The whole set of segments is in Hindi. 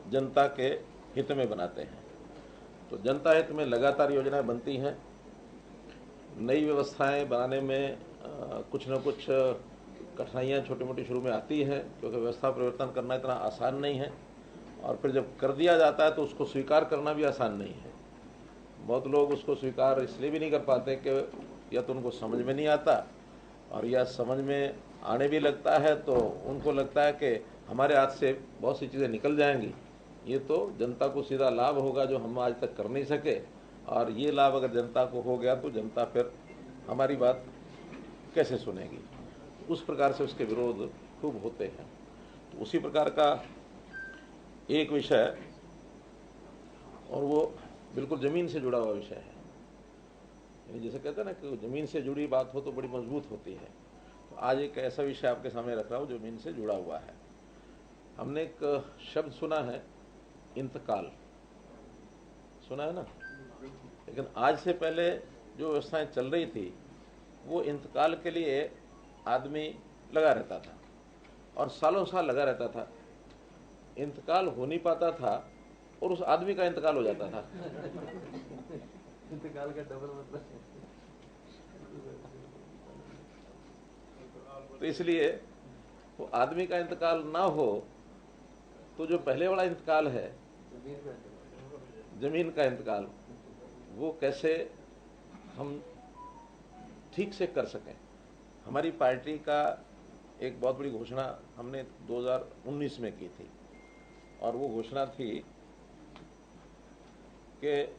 जनता के हित में बनाते हैं। तो जनता हित में लगातार योजनाएं बनती हैं। नई व्यवस्थाएं बनाने में कुछ न कुछ कठिनाइयाँ छोटी मोटी शुरू में आती हैं, क्योंकि व्यवस्था परिवर्तन करना इतना आसान नहीं है, और फिर जब कर दिया जाता है तो उसको स्वीकार करना भी आसान नहीं है। बहुत लोग उसको स्वीकार इसलिए भी नहीं कर पाते कि या तो उनको समझ में नहीं आता, और या समझ में आने भी लगता है तो उनको लगता है कि हमारे हाथ से बहुत सी चीज़ें निकल जाएंगी, ये तो जनता को सीधा लाभ होगा जो हम आज तक कर नहीं सके, और ये लाभ अगर जनता को हो गया तो जनता फिर हमारी बात कैसे सुनेगी। उस प्रकार से उसके विरोध खूब होते हैं। तो उसी प्रकार का एक विषय, और वो बिल्कुल ज़मीन से जुड़ा हुआ विषय है। यानी जैसे कहते हैं ना कि ज़मीन से जुड़ी बात हो तो बड़ी मजबूत होती है। तो आज एक ऐसा विषय आपके सामने रख रहा हूँ जो ज़मीन से जुड़ा हुआ है। हमने एक शब्द सुना है, इंतकाल, सुना है ना। लेकिन आज से पहले जो व्यवस्थाएं चल रही थी वो इंतकाल के लिए आदमी लगा रहता था, और सालों साल लगा रहता था। इंतकाल हो नहीं पाता था और उस आदमी का इंतकाल हो जाता था। इंतकाल का डबल मतलब। तो इसलिए वो आदमी का इंतकाल ना हो तो जो पहले वाला इंतकाल है, जमीन का इंतकाल, वो कैसे हम ठीक से कर सकें। हमारी पार्टी का एक बहुत बड़ी घोषणा हमने 2019 में की थी, और वो घोषणा थी कि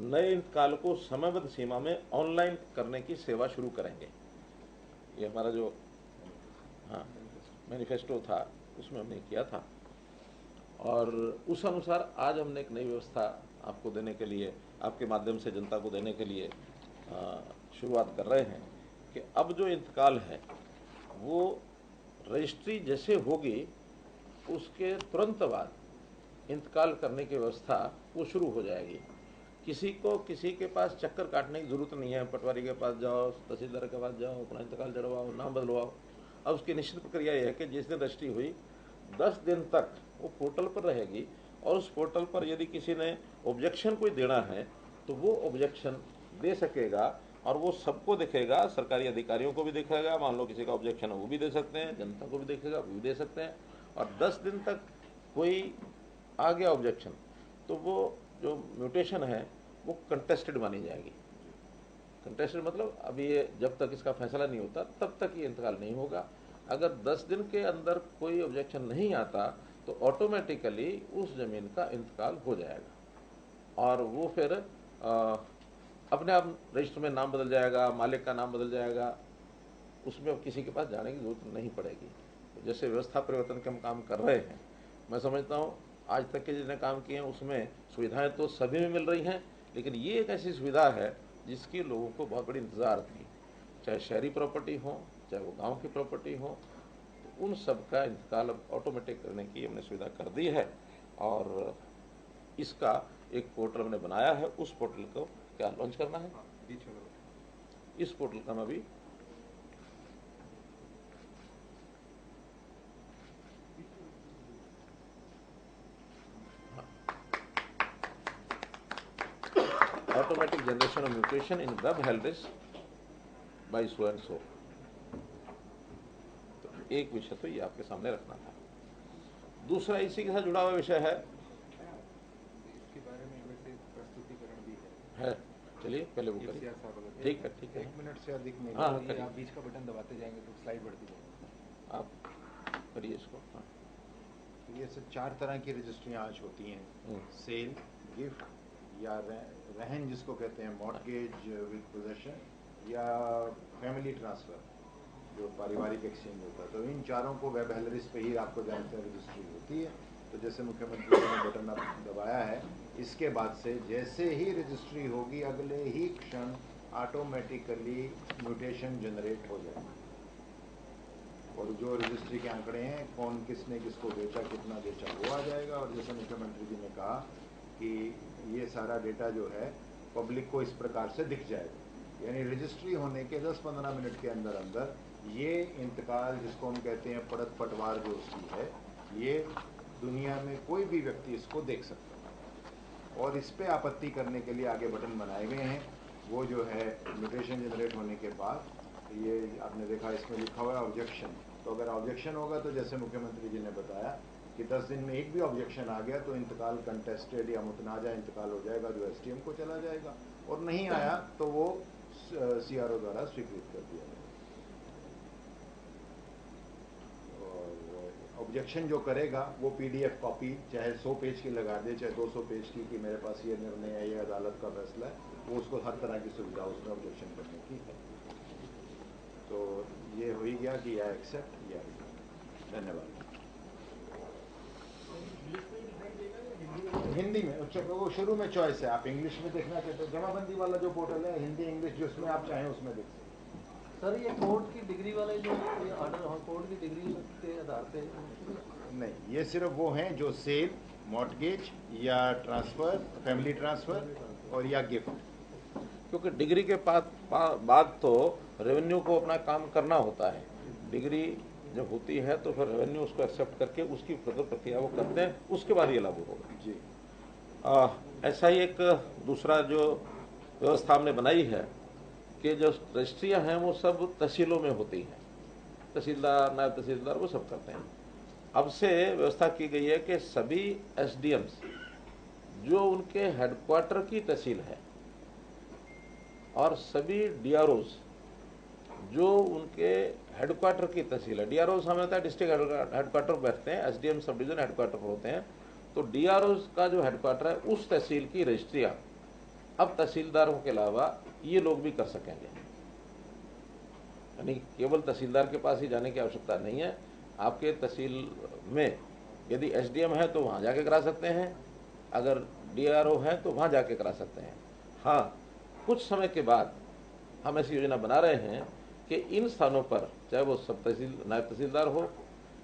नए इंतकाल को समयबद्ध सीमा में ऑनलाइन करने की सेवा शुरू करेंगे। ये हमारा जो मैनिफेस्टो था उसमें हमने किया था, और उस अनुसार आज हमने एक नई व्यवस्था आपको देने के लिए, आपके माध्यम से जनता को देने के लिए शुरुआत कर रहे हैं कि अब जो इंतकाल है वो रजिस्ट्री जैसे होगी उसके तुरंत बाद इंतकाल करने की व्यवस्था वो शुरू हो जाएगी। किसी को किसी के पास चक्कर काटने की ज़रूरत नहीं है। पटवारी के पास जाओ, तहसीलदार के पास जाओ, अपना इंतकाल चढ़वाओ, नाम बदलवाओ। अब उसकी निश्चित प्रक्रिया यह है कि जिस दिन रजिस्ट्री हुई 10 दिन तक वो पोर्टल पर रहेगी, और उस पोर्टल पर यदि किसी ने ऑब्जेक्शन कोई देना है तो वो ऑब्जेक्शन दे सकेगा, और वो सबको दिखेगा, सरकारी अधिकारियों को भी दिखेगा। मान लो किसी का ऑब्जेक्शन है वो भी दे सकते हैं, जनता को भी देखेगा वो भी दे सकते हैं। और 10 दिन तक कोई आ गया ऑब्जेक्शन तो वो जो म्यूटेशन है वो कंटेस्टेड मानी जाएगी। कंटेस्टेड मतलब अभी ये जब तक इसका फैसला नहीं होता तब तक ये इंतकाल नहीं होगा। अगर 10 दिन के अंदर कोई ऑब्जेक्शन नहीं आता तो ऑटोमेटिकली उस ज़मीन का इंतकाल हो जाएगा, और वो फिर अपने आप रजिस्टर में नाम बदल जाएगा, मालिक का नाम बदल जाएगा, उसमें अब किसी के पास जाने की जरूरत नहीं पड़ेगी। तो जैसे व्यवस्था परिवर्तन के हम काम कर रहे हैं, मैं समझता हूँ आज तक के जितने काम किए हैं उसमें सुविधाएं तो सभी में मिल रही हैं, लेकिन ये एक ऐसी सुविधा है जिसकी लोगों को बहुत बड़ी इंतज़ार थी। चाहे शहरी प्रॉपर्टी हो, चाहे वो गांव की प्रॉपर्टी हो, तो उन सब का इंतकाल अब ऑटोमेटिक करने की हमने सुविधा कर दी है, और इसका एक पोर्टल हमने बनाया है। उस पोर्टल को क्या लॉन्च करना है, इस पोर्टल का मैं अभी automatic generation of mutation in web health by so and so. तो एक विषय तो ये आपके सामने रखना था। दूसरा इसी के साथ जुड़ा हुआ विषय है, इसके बारे में वैसे प्रस्तुतिकरण भी है चलिए पहले वो करिए। ठीक है, ठीक है। 1 मिनट से अधिक नहीं। हाँ, ये करिए। आप बीच का बटन दबाते जाएंगे तो स्लाइड बढ़ती जाएगी। आप करिए इसको। हाँ। तो ये सब 4 तरह की रजिस्ट्रियाँ आज होती हैं। सेल, गिफ्ट, या रहन जिसको कहते हैं, मॉर्टगेज विद पोजेशन, या फैमिली ट्रांसफ़र जो पारिवारिक एक्सचेंज होता है। तो इन चारों को वेब हेलरिस पे ही आपको जानते हैं रजिस्ट्री होती है। तो जैसे मुख्यमंत्री जी ने बटन दबाया है, इसके बाद से जैसे ही रजिस्ट्री होगी अगले ही क्षण ऑटोमेटिकली म्यूटेशन जनरेट हो जाएगा, और जो रजिस्ट्री के आंकड़े हैं, कौन किसने किसको बेचा, कितना बेचा, वो आ जाएगा। और जैसे मुख्यमंत्री जी ने कहा कि ये सारा डेटा जो है पब्लिक को इस प्रकार से दिख जाएगा, यानी रजिस्ट्री होने के 10-15 मिनट के अंदर अंदर ये इंतकाल जिसको हम कहते हैं पड़त पटवार जो उसकी है, ये दुनिया में कोई भी व्यक्ति इसको देख सकता है, और इस पे आपत्ति करने के लिए आगे बटन बनाए गए हैं। वो जो है म्यूटेशन जनरेट होने के बाद, ये आपने देखा इसमें लिखा हुआ है ऑब्जेक्शन। तो अगर ऑब्जेक्शन होगा तो जैसे मुख्यमंत्री जी ने बताया कि 10 दिन में एक भी ऑब्जेक्शन आ गया तो इंतकाल कंटेस्टेड या मुतनाज़ा इंतकाल हो जाएगा, जो एसडीएम को चला जाएगा, और नहीं आया तो वो सीआरओ द्वारा स्वीकृत कर दिया जाएगा। ऑब्जेक्शन जो करेगा वो पीडीएफ कॉपी चाहे 100 पेज की लगा दे, चाहे 200 पेज की, कि मेरे पास ये निर्णय है, ये अदालत का फैसला है, वो उसको हर तरह की सुविधा उसमें ऑब्जेक्शन करने की है। तो ये हो ही गया कि या एक्सेप्ट या रिजेक्ट। धन्यवाद। हिंदी में वो शुरू में चॉइस है, आप इंग्लिश में देखना चाहते हो, जमाबंदी वाला जो पोर्टल है, हिंदी इंग्लिश जिसमें आप चाहें उसमें देख सकते। सर ये कोर्ट की डिग्री वाले जो ये ऑर्डर कोर्ट की डिग्री के आधार पे नहीं, ये सिर्फ वो हैं जो सेल, मॉर्टगेज या ट्रांसफ़र, फैमिली ट्रांसफ़र और या गिफ्ट। क्योंकि डिग्री के बाद तो रेवेन्यू को अपना काम करना होता है। डिग्री जब होती है तो फिर रेवेन्यू उसको एक्सेप्ट करके उसकी प्रक्रिया वो करते हैं, उसके बाद ये लागू होगा जी। ऐसा ही एक दूसरा जो व्यवस्था हमने बनाई है कि जो रजिस्ट्रियाँ हैं वो सब तहसीलों में होती हैं, तहसीलदार, नायब तहसीलदार वो सब करते हैं। अब से व्यवस्था की गई है कि सभी एसडीएम्स जो उनके हेडक्वार्टर की तहसील है और सभी डीआरओज जो उनके हेडक्वार्टर की तहसील है, डीआरओज हमें होता है डिस्ट्रिक्ट हेडक्वार्टर पर बैठते हैं, एसडीएम सब डिवीजन हेडक्वार्टर पर होते हैं, तो डीआरओज का जो हेडक्वार्टर है उस तहसील की रजिस्ट्रियाँ अब तहसीलदारों के अलावा ये लोग भी कर सकेंगे। यानी केवल तहसीलदार के पास ही जाने की आवश्यकता नहीं है। आपके तहसील में यदि एसडीएम है तो वहाँ जाके करा सकते हैं, अगर डीआरओ है तो वहाँ जाके करा सकते हैं। हाँ, कुछ समय के बाद हम ऐसी योजना बना रहे हैं कि इन स्थानों पर चाहे वो सब नायब तहसीलदार हो,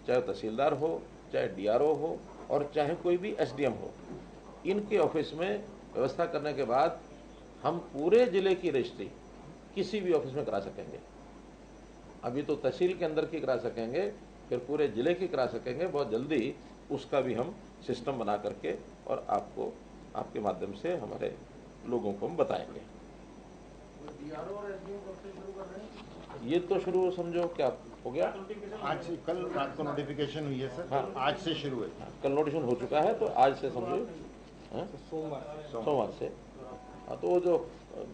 चाहे तहसीलदार हो, चाहे डीआरओ हो और चाहे कोई भी एसडीएम हो, इनके ऑफिस में व्यवस्था करने के बाद हम पूरे जिले की रजिस्ट्री किसी भी ऑफिस में करा सकेंगे। अभी तो तहसील के अंदर की करा सकेंगे, फिर पूरे जिले की करा सकेंगे। बहुत जल्दी उसका भी हम सिस्टम बना करके और आपको आपके माध्यम से हमारे लोगों को हम बताएंगे। ये तो शुरू समझो क्या हो गया, आज से कल रात को नोटिफिकेशन हुई है सर। हाँ, आज से शुरू है। कल नोटिफिकेशन हो चुका है, तो आज से समझो सोमवार से। हाँ, तो वो जो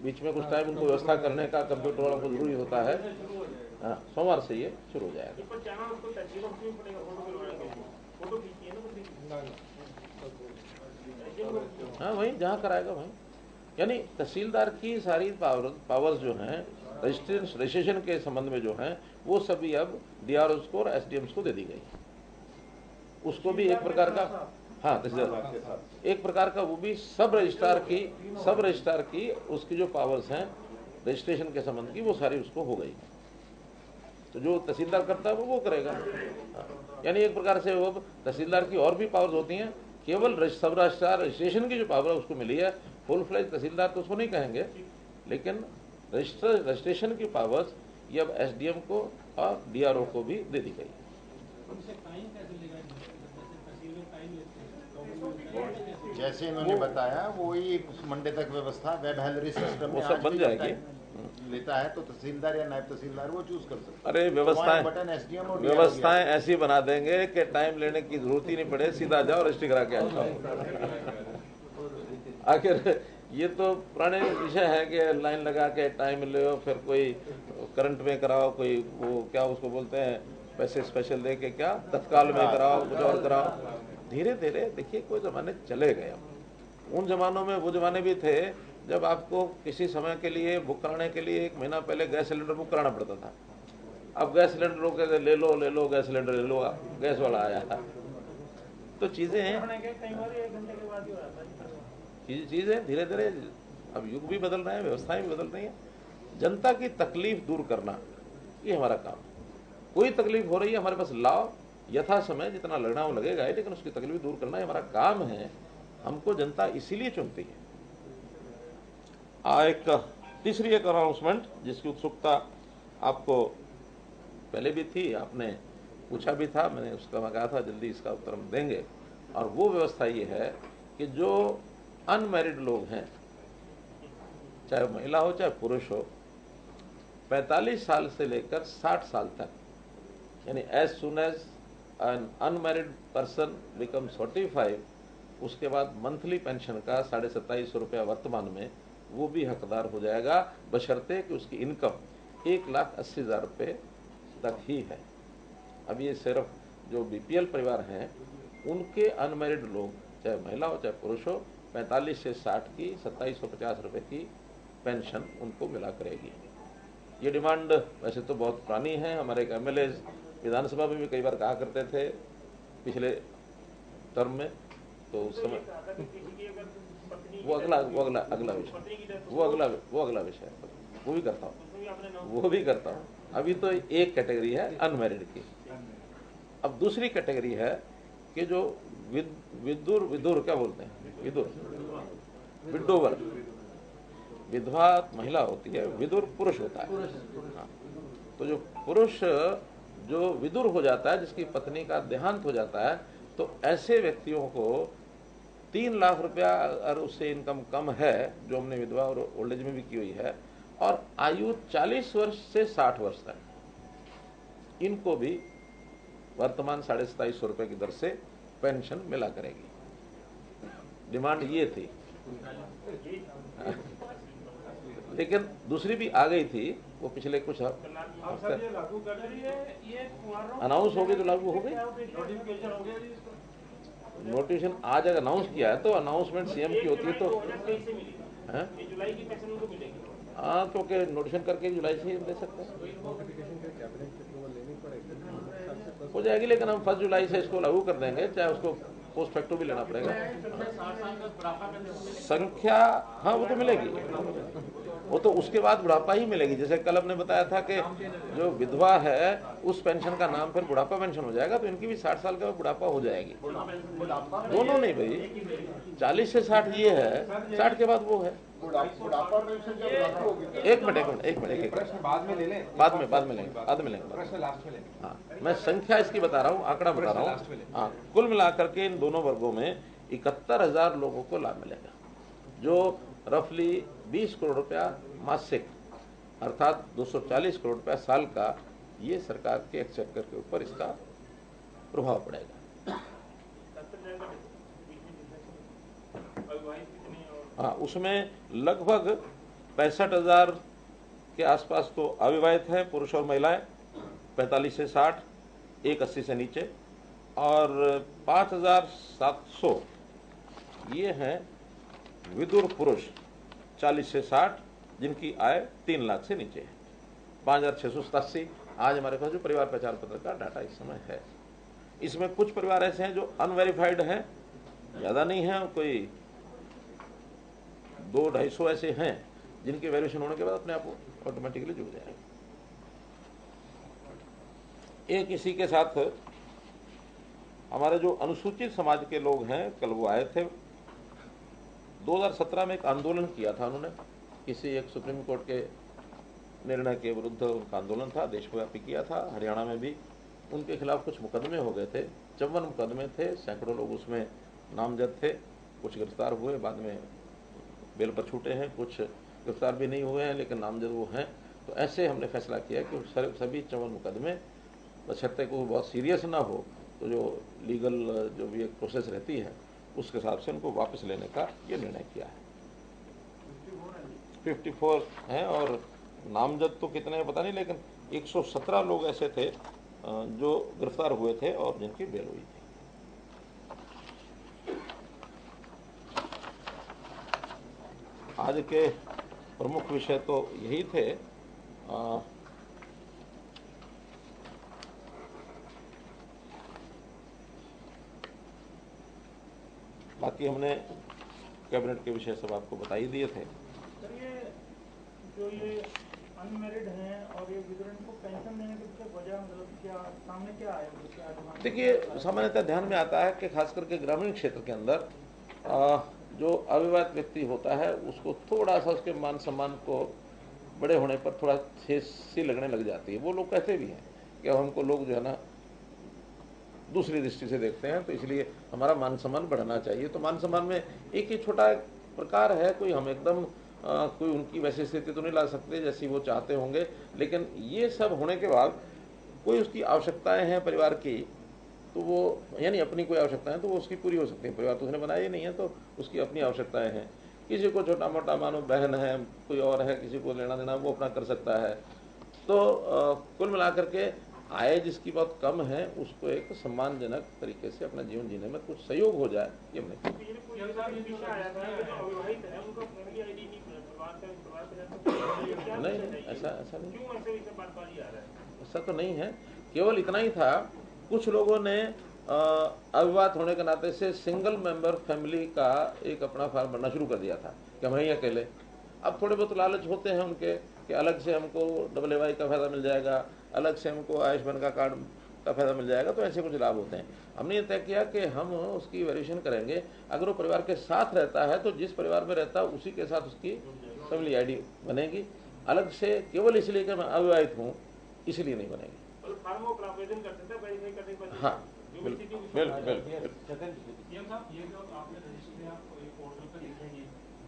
बीच में कुछ टाइम उनको व्यवस्था करने का कंप्यूटर वालों को जरूरी होता है, हाँ, सोमवार से ये शुरू हो जाएगा। हाँ, वहीं जहाँ कराएगा वहीं, यानी तहसीलदार की सारी पावर्स जो हैं रजिस्ट्रेशन के संबंध में जो हैं वो सभी अब डीआरओ को और एसडीएम्स को दे दी गई। उसको भी एक प्रकार का, हाँ, तहसीलदार एक प्रकार का वो भी सब रजिस्ट्रार की उसकी जो पावर्स हैं रजिस्ट्रेशन के संबंध की वो सारी उसको हो गई। तो जो तहसीलदार करता है वो करेगा। यानी एक प्रकार से वो तहसीलदार की और भी पावर्स होती हैं, केवल सब रजिस्ट्रेशन की जो पावर है उसको मिली है। फुल फ्लेज तहसीलदार तो उसको नहीं कहेंगे, लेकिन रजिस्ट्रेशन की पावर्स ये अब एसडीएम को और डीआरओ को भी दे दी गई। जैसे इन्होंने बताया वही मंडे तक व्यवस्था वेब हेलरी सिस्टम वो सब बन जाएगी। लेता है तो तहसीलदार या नायब तहसीलदार वो चूज कर सकते हैं। अरे व्यवस्थाएं ऐसी बना देंगे कि टाइम लेने की जरूरत ही नहीं पड़े, सीधा जाओ रजिस्ट्री करा के आ जाओ। आखिर ये तो पुराने विषय है कि लाइन लगा के टाइम ले, फिर कोई करंट में कराओ, कोई वो क्या उसको बोलते हैं पैसे स्पेशल दे के क्या तत्काल में कराओ, कुछ और कराओ। धीरे धीरे देखिए कोई ज़माने चले गए। उन जमानों में वो जमाने भी थे जब आपको किसी समय के लिए बुक कराने के लिए 1 महीना पहले गैस सिलेंडर बुक कराना पड़ता था। अब गैस सिलेंडरों के ले लो गैस सिलेंडर ले लो, गैस वाला आया था। तो चीज़ें धीरे धीरे अब युग भी बदल रहे हैं, व्यवस्थाएं भी बदल रही हैं। जनता की तकलीफ दूर करना ये हमारा काम है। कोई तकलीफ हो रही है हमारे पास लाओ, यथा समय जितना लगना वो लगेगा, लेकिन उसकी तकलीफ दूर करना हमारा काम है। हमको जनता इसीलिए चुनती है। एक तीसरी एक अनाउंसमेंट जिसकी उत्सुकता आपको पहले भी थी, आपने पूछा भी था मैंने, उसका मैं कहा था जल्दी इसका उत्तर हम देंगे। और वो व्यवस्था ये है कि जो अनमैरिड लोग हैं, चाहे महिला हो चाहे पुरुष हो, 45 साल से लेकर 60 साल तक, यानी as soon as an unmarried person become 45, उसके बाद मंथली पेंशन का 2750 रुपया वर्तमान में वो भी हकदार हो जाएगा, बशर्ते कि उसकी इनकम 1,80,000 रुपये तक ही है। अब ये सिर्फ जो बीपीएल परिवार हैं उनके अनमैरिड लोग, चाहे महिला हो चाहे पुरुष हो, 45 से 60 की 2750 रुपये की पेंशन उनको मिला करेगी। ये डिमांड वैसे तो बहुत पुरानी है। हमारे एक एमएलए विधानसभा में भी कई बार कहा करते थे पिछले टर्म में, तो उस समय वो अगला विषय है, वो भी करता हूँ। अभी तो एक कैटेगरी है अनमैरिड की। अब दूसरी कैटेगरी है कि जो विदुर क्या बोलते हैं, विडोवर, विधवा महिला होती है, विदुर पुरुष होता है। हाँ। तो जो पुरुष जो विदुर हो जाता है, जिसकी पत्नी का देहांत हो जाता है, तो ऐसे व्यक्तियों को 3 लाख रुपया अगर उससे इनकम कम है, जो हमने विधवा और ओल्ड एज में भी की हुई है, और आयु 40 वर्ष से 60 वर्ष तक, इनको भी वर्तमान 2750 रुपये की दर से पेंशन मिला करेगी। डिमांड ये थी, लेकिन दूसरी भी आ गई थी, वो पिछले कुछ अनाउंस हो गई तो लागू हो गई। नोटिफिकेशन आज अगर अनाउंस किया है तो अनाउंसमेंट सीएम की होती है, तो हाँ, तो क्या नोटिफिकेशन करके जुलाई से दे सकते हैं, हो जाएगी। लेकिन हम 1 जुलाई से इसको लागू कर देंगे, चाहे उसको पोस्ट फैक्टो भी लेना पड़ेगा। संख्या, हाँ वो तो मिलेगी, वो तो उसके बाद बुढ़ापा ही मिलेगी। जैसे कल हमने बताया था कि जो विधवा है उस पेंशन का नाम फिर बुढ़ापा पेंशन हो जाएगा, तो इनकी भी 60 साल का बुढ़ापा हो जाएगी। दोनों नहीं भाई, 40 से 60 ये है, 60 के बाद वो है। एक मिनट बाद में लेंगे। हाँ, मैं संख्या इसकी बता रहा हूँ, आंकड़ा बता रहा हूँ। हाँ, कुल मिलाकर के इन दोनों वर्गों में 71,000 लोगों को लाभ मिलेगा, जो रफली 20 करोड़ रुपया मासिक, अर्थात 240 करोड़ रुपया साल का, ये सरकार के एक्सचेकर के ऊपर इसका प्रभाव पड़ेगा। हाँ, उसमें लगभग 65,000 के आसपास तो अविवाहित हैं, पुरुष और महिलाएं, 45 से 60, 180 से नीचे, और 5,700 ये हैं विदुर पुरुष 40 से 60, जिनकी आय 3 लाख से नीचे है। 5,687 आज हमारे पास जो परिवार पहचान पत्र का डाटा इस समय है। इसमें कुछ परिवार ऐसे हैं जो अनवेरिफाइड हैं, ज़्यादा नहीं है, कोई 200-250 ऐसे हैं जिनके वेरिफिकेशन होने के बाद अपने आप ऑटोमेटिकली जुड़ जाएंगे। एक इसी के साथ हमारे जो अनुसूचित समाज के लोग हैं, कल वो आए थे। 2017 में एक आंदोलन किया था उन्होंने, किसी एक सुप्रीम कोर्ट के निर्णय के विरुद्ध उनका आंदोलन था, देशव्यापी किया था। हरियाणा में भी उनके खिलाफ कुछ मुकदमे हो गए थे, 54 मुकदमे थे, सैकड़ों लोग उसमें नामजद थे। कुछ गिरफ्तार हुए, बाद में बेल पर छूटे हैं, कुछ गिरफ्तार भी नहीं हुए हैं लेकिन नामजद वो हैं। तो ऐसे हमने फैसला किया कि सभी 54 मुकदमे, बशर्ते को बहुत सीरियस ना हो, तो जो लीगल जो भी एक प्रोसेस रहती है उसके हिसाब से उनको वापस लेने का ये निर्णय किया है। 54 हैं, और नामजद तो कितने हैं पता नहीं, लेकिन 117 लोग ऐसे थे जो गिरफ्तार हुए थे और जिनकी बेल हुई थी। आज के प्रमुख विषय तो यही थे। बाकी हमने कैबिनेट के विषय सब आपको बता ही दिए थे। सर, ये अनमैरिड हैं और ये विधवा को पेंशन देने के पीछे वजह मतलब क्या सामने क्या आया? देखिए, सामान्यतः ध्यान में आता है कि खास करके ग्रामीण क्षेत्र के अंदर जो अविवाहित व्यक्ति होता है उसको थोड़ा सा उसके मान सम्मान को बड़े होने पर थोड़ा ठेस सी लगने लग जाती है। वो लोग कहते भी हैं कि हमको लोग जो है ना दूसरी दृष्टि से देखते हैं, तो इसलिए हमारा मान सम्मान बढ़ना चाहिए। तो मान सम्मान में एक ही छोटा प्रकार है, कोई हम एकदम कोई उनकी वैसी स्थिति तो नहीं ला सकते जैसी वो चाहते होंगे, लेकिन ये सब होने के बाद कोई उसकी आवश्यकताएं हैं परिवार की, तो वो यानी अपनी कोई आवश्यकता है तो वो उसकी पूरी हो सकती है। परिवार तो उसने बनाया ही नहीं है, तो उसकी अपनी आवश्यकताएं हैं। किसी को छोटा मोटा मानो बहन है, कोई और है, किसी को लेना देना वो अपना कर सकता है। तो कुल मिलाकर के आय जिसकी बहुत कम है उसको एक सम्मानजनक तरीके से अपना जीवन जीने में कुछ सहयोग हो जाए, ये हमने नहीं, ऐसा नहीं, ऐसा तो नहीं है। केवल इतना ही था, कुछ लोगों ने अविवाहित होने के नाते से सिंगल मेंबर फैमिली का एक अपना फार्म भरना शुरू कर दिया था कि हम ही अकेले। अब थोड़े बहुत लालच होते हैं उनके कि अलग से हमको AAY का फायदा मिल जाएगा, अलग से हमको आयुष्मान का कार्ड का फायदा मिल जाएगा, तो ऐसे कुछ लाभ होते हैं। हमने ये तय किया कि हम उसकी वेरिएशन करेंगे। अगर वो परिवार के साथ रहता है तो जिस परिवार में रहता है उसी के साथ उसकी फैमिली ID बनेगी। अलग से केवल इसलिए कि मैं अविवाहित हूँ इसलिए नहीं बनेगी। हाँ,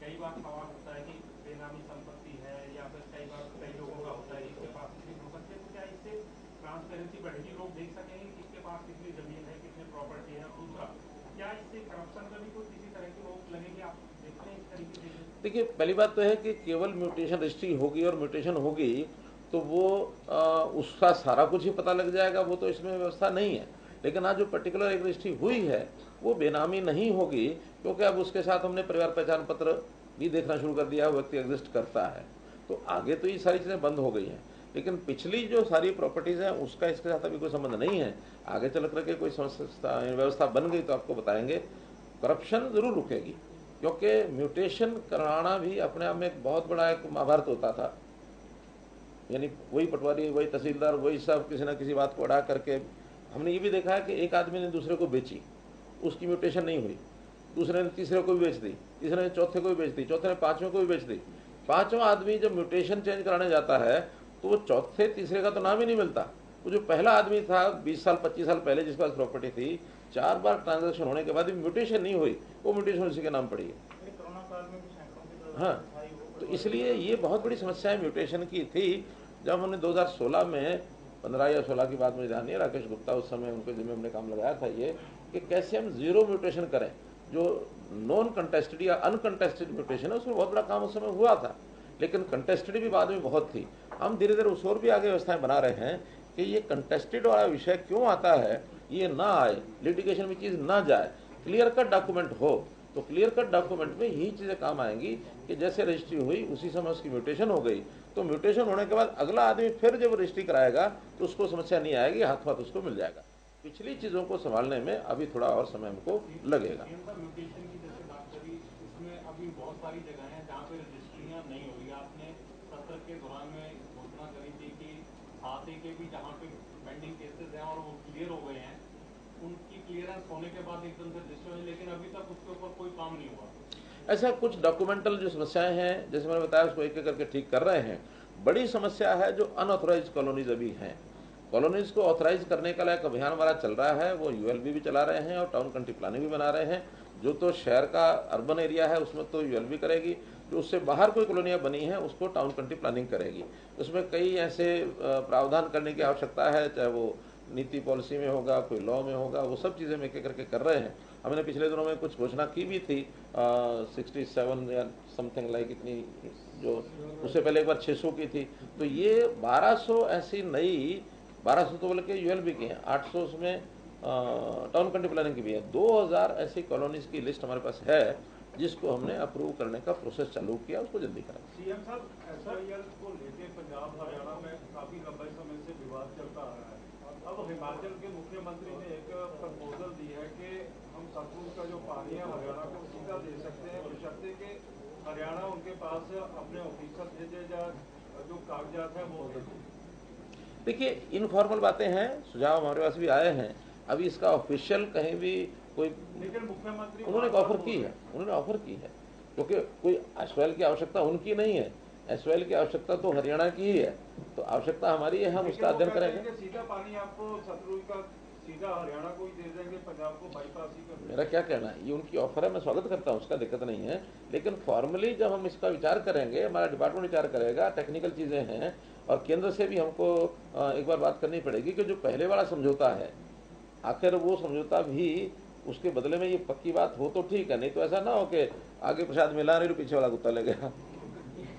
कई बार सवाल होता है कि बेनामी संपत्ति है या फिर कई बार कई लोगों का होता है इसके पास कितनी प्रॉपर्टी है, तो क्या इससे ट्रांसपेरेंसी बढ़ेगी, लोग देख सकेंगे किसके पास कितनी जमीन है, कितनी प्रॉपर्टी है। दूसरा, क्या इससे करप्शन का भी कोई किसी तरह की रोक लगेगी, आप देखते हैं इस तरीके से? देखिए, पहली बात तो है कि केवल म्यूटेशन रजिस्ट्री होगी और म्यूटेशन होगी तो वो उसका सारा कुछ ही पता लग जाएगा, वो तो इसमें व्यवस्था नहीं है। लेकिन आज जो पर्टिकुलर एक रजिस्ट्री हुई है वो बेनामी नहीं होगी, क्योंकि अब उसके साथ हमने परिवार पहचान पत्र भी देखना शुरू कर दिया है, व्यक्ति एग्जिस्ट करता है। तो आगे तो ये सारी चीज़ें बंद हो गई हैं, लेकिन पिछली जो सारी प्रॉपर्टीज़ हैं उसका इसके साथ अभी कोई संबंध नहीं है। आगे चल करके कोई व्यवस्था बन गई तो आपको बताएंगे। करप्शन जरूर रुकेगी, क्योंकि म्यूटेशन कराना भी अपने आप में एक बहुत बड़ा एक महाभारत होता था। यानी वही पटवारी, वही तहसीलदार, वही सब किसी न किसी बात को अड़ा करके। हमने ये भी देखा है कि एक आदमी ने दूसरे को बेची, उसकी म्यूटेशन नहीं हुई, दूसरे ने तीसरे को भी बेच दी, तीसरे ने चौथे को भी बेच दी, चौथे ने पांचवें को भी बेच दी। पांचवा आदमी जब म्यूटेशन चेंज कराने जाता है तो वो चौथे तीसरे का तो नाम ही नहीं मिलता। वो जो पहला आदमी था 20 साल 25 साल पहले जिसके पास प्रॉपर्टी थी, 4 बार ट्रांजेक्शन होने के बाद भी म्यूटेशन नहीं हुई, वो म्यूटेशन उसी के नाम पड़ी है। हाँ, तो इसलिए ये बहुत बड़ी समस्या म्यूटेशन की थी। जब हमने 2016 में 15 या 16 की बात मुझे ध्यान नहीं है, राकेश गुप्ता उस समय उनके जिम्मे हमने काम लगाया था ये कि कैसे हम जीरो म्यूटेशन करें। जो नॉन कंटेस्टेड या अनकंटेस्टेड म्यूटेशन है उसमें बहुत बड़ा काम उस समय हुआ था, लेकिन कंटेस्टेड भी बाद में बहुत थी। हम धीरे धीरे उस और भी आगे व्यवस्थाएं बना रहे हैं कि ये कंटेस्टेड वाला विषय क्यों आता है, ये ना आए, लिटिगेशन में चीज़ ना जाए, क्लियर कट डॉक्यूमेंट हो। तो क्लियर कट डॉक्यूमेंट में यही चीज़ें काम आएंगी कि जैसे रजिस्ट्री हुई उसी समय उसकी म्यूटेशन हो गई, तो म्यूटेशन होने के बाद अगला आदमी फिर जब रजिस्ट्री कराएगा तो उसको समस्या नहीं आएगी, हाथ हाथ उसको मिल जाएगा। पिछली चीज़ों को संभालने में अभी थोड़ा और समय हमको लगेगा। म्यूटेशन की जैसे बात करी, इसमें अभी बहुत सारी जगह हैं जहाँ पे रजिस्ट्रियाँ नहीं हो रही। आपने सत्र के दौरान में घोषणा करी थी कि खाते के भी जहाँ पे पेंडिंग केसेस हैं और वो क्लियर हो गए हैं, उनकी क्लियरेंस होने के बाद एकदम से रजिस्टर हुई, लेकिन अभी तक उसके ऊपर कोई काम नहीं हुआ। ऐसा कुछ डॉक्यूमेंटल जो समस्याएं हैं जैसे मैंने बताया उसको एक एक करके ठीक कर रहे हैं। बड़ी समस्या है जो अनऑथोराइज कॉलोनीज अभी हैं। कॉलोनीज को ऑथराइज करने का एक अभियान हमारा चल रहा है, वो ULB भी चला रहे हैं और टाउन कंट्री प्लानिंग भी बना रहे हैं। जो तो शहर का अर्बन एरिया है उसमें तो ULB करेगी, जो उससे बाहर कोई कॉलोनियाँ बनी हैं उसको टाउन कंट्री प्लानिंग करेगी। उसमें कई ऐसे प्रावधान करने की आवश्यकता है, चाहे वो नीति पॉलिसी में होगा, कोई लॉ में होगा, वो सब चीज़ें हम एक एक करके कर रहे हैं। हमने पिछले दिनों में कुछ घोषणा की भी थी 67 या समथिंग लाइक इतनी, जो उससे पहले एक बार 600 की थी। तो ये 1200 ऐसी नई, 1200 तो बोल के ULB की हैं, 800 उसमें टाउन कंट्री प्लानिंग की भी है। 2000 ऐसी कॉलोनीज की लिस्ट हमारे पास है जिसको हमने अप्रूव करने का प्रोसेस चालू किया, उसको जल्दी करा। CM साहब, SIL को लेके पंजाब हरियाणा में काफी लंबे समय से विवाद चलता आ रहा है। अब हिमाचल के मुख्यमंत्री ने एक प्रपोजल दी है कि हम सतलुज का जो पानी है हरियाणा को सीधा दे सकते हैं, बशर्ते कि हरियाणा उनके पास अपने ऑफिसर भेजे या जो कागजात है वो। देखिए, इनफॉर्मल बातें हैं, सुझाव हमारे पास भी आए हैं, अभी इसका ऑफिशियल कहीं भी कोई, लेकिन मुख्यमंत्री उन्होंने ऑफर की है, उन्होंने ऑफर की है, क्योंकि कोई SYL की आवश्यकता उनकी नहीं है, SYL की आवश्यकता तो हरियाणा की ही है। तो आवश्यकता हमारी है, हम उसका अध्ययन करेंगे। सीधा पानी आपको सतलुज का सीधा हरियाणा को ही दे देंगे, पंजाब को बाईपास ही कर देंगे। मेरा क्या कहना है, ये उनकी ऑफर है, मैं स्वागत करता हूँ, उसका दिक्कत नहीं है। लेकिन फॉर्मली जब हम इसका विचार करेंगे, हमारा डिपार्टमेंट विचार करेगा, टेक्निकल चीज़ें हैं, और केंद्र से भी हमको एक बार बात करनी पड़ेगी कि जो पहले वाला समझौता है, आखिर वो समझौता भी उसके बदले में ये पक्की बात हो तो ठीक है, नहीं तो ऐसा ना हो कि आगे प्रसाद मिला नहीं तो पीछे वाला कुत्ता ले गया।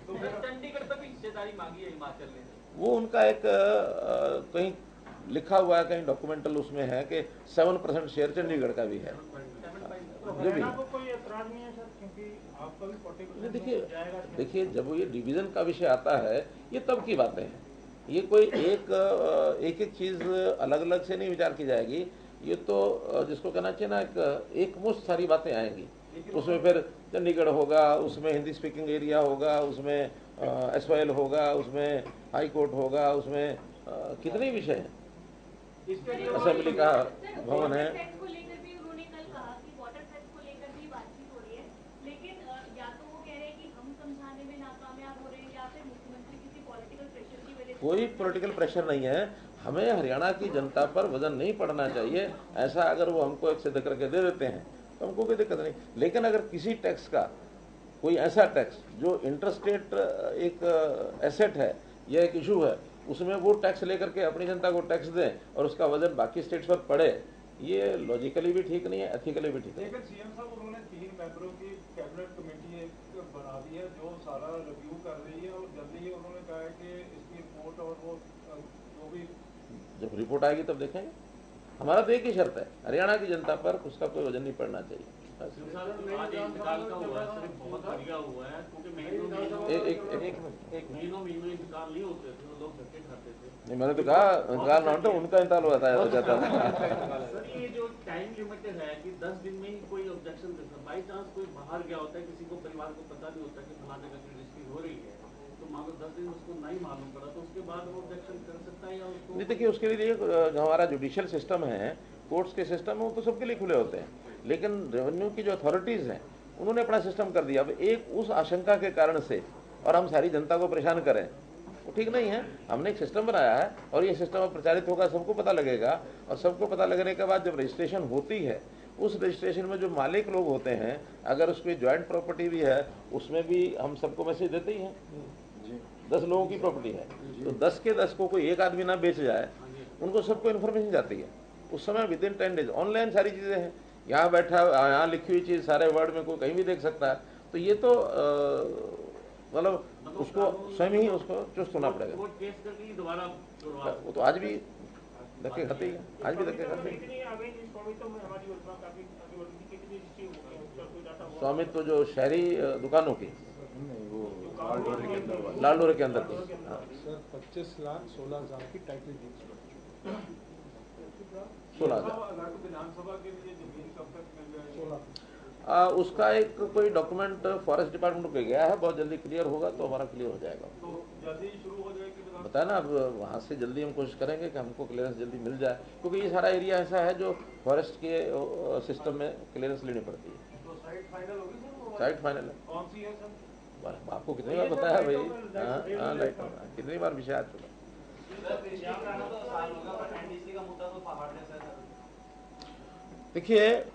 तो चंडीगढ़ तक हिस्सेदारी मांगी है हिमाचल ने। वो उनका एक कहीं लिखा हुआ है, कहीं डॉक्यूमेंटल उसमें है कि 7% शेयर चंडीगढ़ का भी है। तो जो भी हरियाणा को कोई ऐतराज नहीं है सर, क्योंकि आपका भी 40% जाएगा। देखिए जब ये डिवीजन का विषय आता है, ये तब की बातें हैं। ये कोई एक एक चीज़ अलग अलग से नहीं विचार की जाएगी। ये तो जिसको कहना चाहिए ना, एक मुश्त सारी बातें आएंगी। उसमें फिर चंडीगढ़ होगा, उसमें हिंदी स्पीकिंग एरिया होगा, उसमें SYL होगा, उसमें हाई कोर्ट होगा, उसमें कितने विषय हैं, असेंबली का भवन है। को लेकर भी उन्होंने कल कहा कि वाटर सेक्स को लेकर भी बातचीत हो रही है, लेकिन या तो वो कह रहे हैं कि हम समझाने में नाकामयाब हो रहे हैं, या फिर मुख्यमंत्री किसी पॉलिटिकल प्रेशर की वजह से। कोई पॉलिटिकल प्रेशर नहीं है, हमें हरियाणा की जनता पर वजन नहीं पड़ना चाहिए। ऐसा अगर वो हमको एक सिद्ध करके दे देते हैं तो हमको कोई दिक्कत नहीं। लेकिन अगर किसी टैक्स का, कोई ऐसा टैक्स जो इंटरस्टेट एक एसेट है या एक इशू है, उसमें वो टैक्स लेकर के अपनी जनता को टैक्स दें और उसका वजन बाकी स्टेट्स पर पड़े, ये लॉजिकली भी ठीक नहीं है, एथिकली भी ठीक नहीं है। लेकिन सीएम साहब उन्होंने 3 मेंबरों की कैबिनेट कमेटी एक बना दी है जो सारा रिव्यू कर रही है, और जल्दी ही उन्होंने कहा है कि इसकी रिपोर्ट और वो जो भी जब रिपोर्ट आएगी तब देखेंगे। हमारा तो एक ही शर्त है, हरियाणा की जनता पर उसका कोई वजन नहीं पड़ना चाहिए। आज इंतकाल का हुआ है, सिर्फ बहुत बढ़िया हुआ है, क्योंकि महीनों इंतकाल नहीं होते थे, लोग धक्के खाते थे। नहीं, मैंने तो कहा इंतकाल ना होता, उनका इंतकाल हो जाता था। सर ये जो टाइम लिमिटेड है कि 10 दिन में ही कोई ऑब्जेक्शन दे सकता, बाई चांस कोई बाहर गया होता है, किसी को परिवार को पता नहीं होता कि फलाने जगह की रजिस्ट्री हो रही है, तो मान लो 10 दिन उसको नहीं मालूम पड़ा, तो उसके बाद वो ऑब्जेक्शन कर सकता है या उसको। नहीं, देखिए उसके लिए जो हमारा जुडिशियल सिस्टम है, कोर्ट्स के सिस्टम है, वो तो सबके लिए खुले होते हैं। लेकिन रेवेन्यू की जो अथॉरिटीज़ हैं उन्होंने अपना सिस्टम कर दिया। अब एक उस आशंका के कारण से और हम सारी जनता को परेशान करें, वो ठीक नहीं है। हमने एक सिस्टम बनाया है और ये सिस्टम अब प्रचारित होगा, सबको पता लगेगा, और सबको पता लगने के बाद जब रजिस्ट्रेशन होती है, उस रजिस्ट्रेशन में जो मालिक लोग होते हैं, अगर उसकी ज्वाइंट प्रॉपर्टी भी है, उसमें भी हम सबको मैसेज देते ही हैं। 10 लोगों की प्रॉपर्टी है तो 10 के 10 को कोई एक आदमी ना बेच जाए, उनको सबको इन्फॉर्मेशन जाती है उस समय। विदिन 10 डेज ऑनलाइन सारी चीज़ें हैं, यहाँ बैठा, यहाँ लिखी हुई चीज़ सारे वर्ड में कोई कहीं भी देख सकता है। तो ये तो मतलब उसको स्वयं ही उसको चुस्त होना पड़ेगा। वो तो आज भी धक्के खाते ही, आज भी धक्के खाते हैं। स्वामित्व तो जो शहरी दुकानों की, लालडोरे के अंदर की, सर 25,16,000 की टाइटल डीड 16,000 विधानसभा के लिए जमीन कब तक मिल जाएगी? 16। उसका एक कोई डॉक्यूमेंट फॉरेस्ट डिपार्टमेंट को गया है, बहुत जल्दी क्लियर होगा तो हमारा क्लियर हो जाएगा। तो जल्दी शुरू हो जाएगी विधानसभा? बताया ना, अब वहाँ से जल्दी हम कोशिश करेंगे कि हमको क्लियरेंस जल्दी मिल जाए, क्योंकि ये सारा एरिया ऐसा है जो फॉरेस्ट के सिस्टम में क्लियरेंस लेनी पड़ती है। तो साइट फाइनल होगी सर? साइट फाइनल है। कौन सी है सर? आपको कितनी बार बताया भाई, हाँ लाइट, कितनी बार विषय आ चुका। देखिए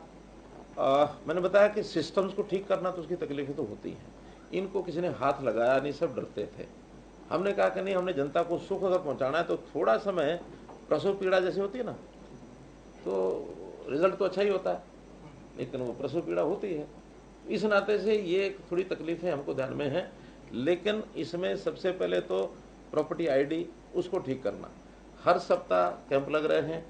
मैंने बताया कि सिस्टम्स को ठीक करना तो उसकी तकलीफें तो होती हैं, इनको किसी ने हाथ लगाया नहीं, सब डरते थे। हमने कहा कि नहीं, हमने जनता को सुख अगर पहुंचाना है तो थोड़ा समय प्रसव पीड़ा जैसे होती है ना, तो रिजल्ट तो अच्छा ही होता है, लेकिन वो प्रसव पीड़ा होती है। इस नाते से ये थोड़ी तकलीफें हमको ध्यान में हैं, लेकिन इसमें सबसे पहले तो प्रॉपर्टी आईडी उसको ठीक करना। हर सप्ताह कैंप लग रहे हैं,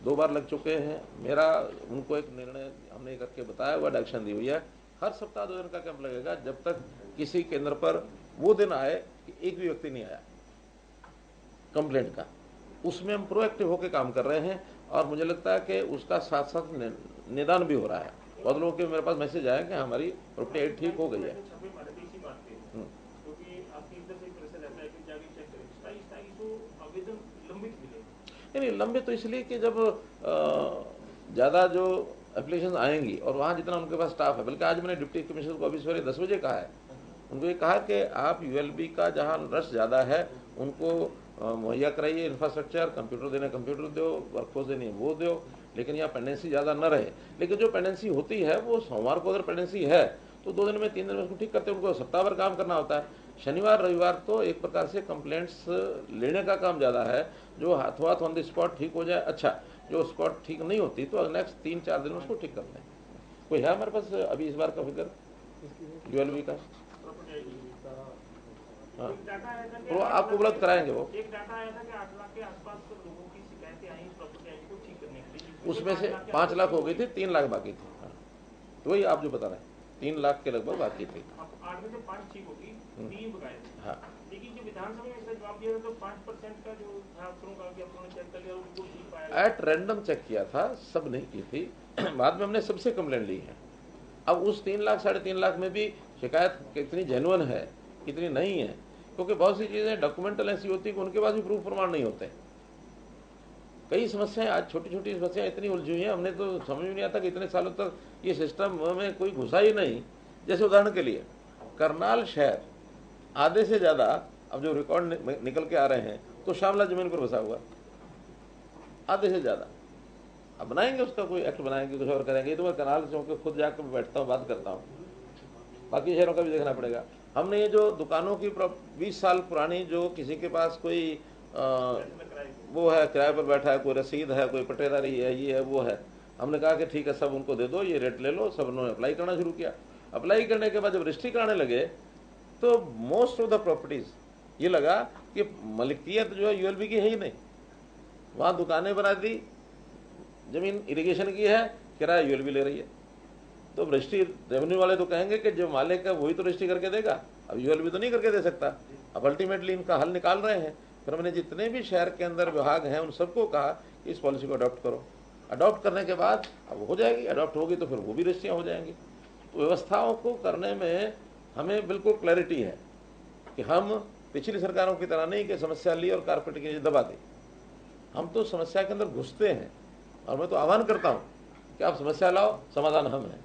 2 बार लग चुके हैं। मेरा उनको एक निर्णय हमने करके बताया हुआ, डायरेक्शन दी हुई है, हर सप्ताह 2 दिन का कैंप लगेगा, जब तक किसी केंद्र पर वो दिन आए कि एक भी व्यक्ति नहीं आया कंप्लेंट का। उसमें हम प्रोएक्टिव होकर काम कर रहे हैं, और मुझे लगता है कि उसका साथ साथ निदान भी हो रहा है। बहुत लोगों के मेरे पास मैसेज आया कि हमारी प्रॉपर्टी आईडी ठीक हो गई है। नहीं, लंबे तो इसलिए कि जब ज़्यादा जो एप्लीकेशन आएंगी और वहाँ जितना उनके पास स्टाफ है, बल्कि आज मैंने डिप्टी कमिश्नर को अभी सवेरे 10 बजे कहा है, उनको ये कहा कि आप ULB का जहाँ रश ज़्यादा है उनको मुहैया कराइए इंफ्रास्ट्रक्चर, कंप्यूटर देने कंप्यूटर दो, वर्कफोर्स देनी है वो दो, लेकिन यहाँ पेंडेंसी ज़्यादा न रहे। लेकिन जो पेंडेंसी होती है वो सोमवार को अगर पेंडेंसी है तो 2 दिन में 3 दिन में उसको ठीक करते हैं। उनको सप्ताह भर काम करना होता है। शनिवार रविवार तो एक प्रकार से कंप्लेंट्स लेने का काम ज़्यादा है, जो हाथों हाथ ऑन द स्पॉट ठीक हो जाए अच्छा, जो स्पॉट ठीक नहीं होती तो नेक्स्ट 3-4 दिन में उसको ठीक करते हैं। कोई है हमारे पास अभी इस बार का फिगर ULB का? हाँ, वो आपको उपलब्ध कराएंगे। वो एक डाटा आया था कि 8 लाख के आसपास लोगों की शिकायतें आई प्रॉपर्टी को ठीक करने के लिए, उसमें से 5 लाख हो गई थी, 3 लाख बाकी थी। हाँ, तो वही आप जो बता रहे हैं 3 लाख के लगभग बाकी थी। 8 में से 5 ठीक होगी, 3 बकाए थे। हाँ, लेकिन जो विधानसभा में इसका जवाब दिया था तो 5% का जो था अफसरों का कि अपने चेक कर लिया उनको ठीक पाया। एट रैंडम चेक किया था, सब नहीं की थी। बाद में हमने सबसे कंप्लेंट ली है। अब उस 3 लाख 3.5 लाख में भी शिकायत कितनी जेन्युइन है कितनी नहीं है, क्योंकि बहुत सी चीजें डॉक्यूमेंटल ऐसी होती है कि उनके पास भी प्रूफ प्रमाण नहीं होते। कई समस्याएं आज छोटी छोटी समस्याएं इतनी उलझी हुई हैं, हमने तो समझ में नहीं आता कि इतने सालों तक ये सिस्टम में कोई घुसा ही नहीं। जैसे उदाहरण के लिए करनाल शहर आधे से ज्यादा अब जो रिकॉर्ड निकल के आ रहे हैं तो शामला जमीन पर बसा हुआ, आधे से ज्यादा। अब बनाएंगे उसका कोई एक्ट बनाएंगे, कुछ और करेंगे। तो मैं करनाल चौक खुद जाकर बैठता हूँ, बात करता हूँ, बाकी शहरों का भी देखना पड़ेगा। हमने ये जो दुकानों की 20 साल पुरानी जो किसी के पास कोई वो है किराए पर बैठा है, कोई रसीद है, कोई पट्टेदारी है, ये है वो है, हमने कहा कि ठीक है सब उनको दे दो, ये रेट ले लो। सब उन्होंने अप्लाई करना शुरू किया। अप्लाई करने के बाद जब रजिस्ट्री कराने लगे तो मोस्ट ऑफ द प्रॉपर्टीज ये लगा कि मलिकियत जो है ULB की है ही नहीं। वहाँ दुकानें बना दी, जमीन इरिगेशन की है, किराया ULB ले रही है। तो रजिस्ट्री रेवेन्यू वाले तो कहेंगे कि जो मालिक है वही तो रजिस्ट्री करके देगा, अब ULB तो नहीं करके दे सकता। अब अल्टीमेटली इनका हल निकाल रहे हैं। फिर हमने जितने भी शहर के अंदर विभाग हैं उन सबको कहा कि इस पॉलिसी को अडॉप्ट करो। अडॉप्ट करने के बाद अब हो जाएगी, अडॉप्ट होगी तो फिर वो भी रजिस्ट्रियाँ हो जाएंगी। तो व्यवस्थाओं को करने में हमें बिल्कुल क्लैरिटी है कि हम पिछली सरकारों की तरह नहीं कि समस्या ली और कारपेट के नीचे दबा दी। हम तो समस्या के अंदर घुसते हैं और मैं तो आह्वान करता हूँ कि आप समस्या लाओ, समाधान हम हैं,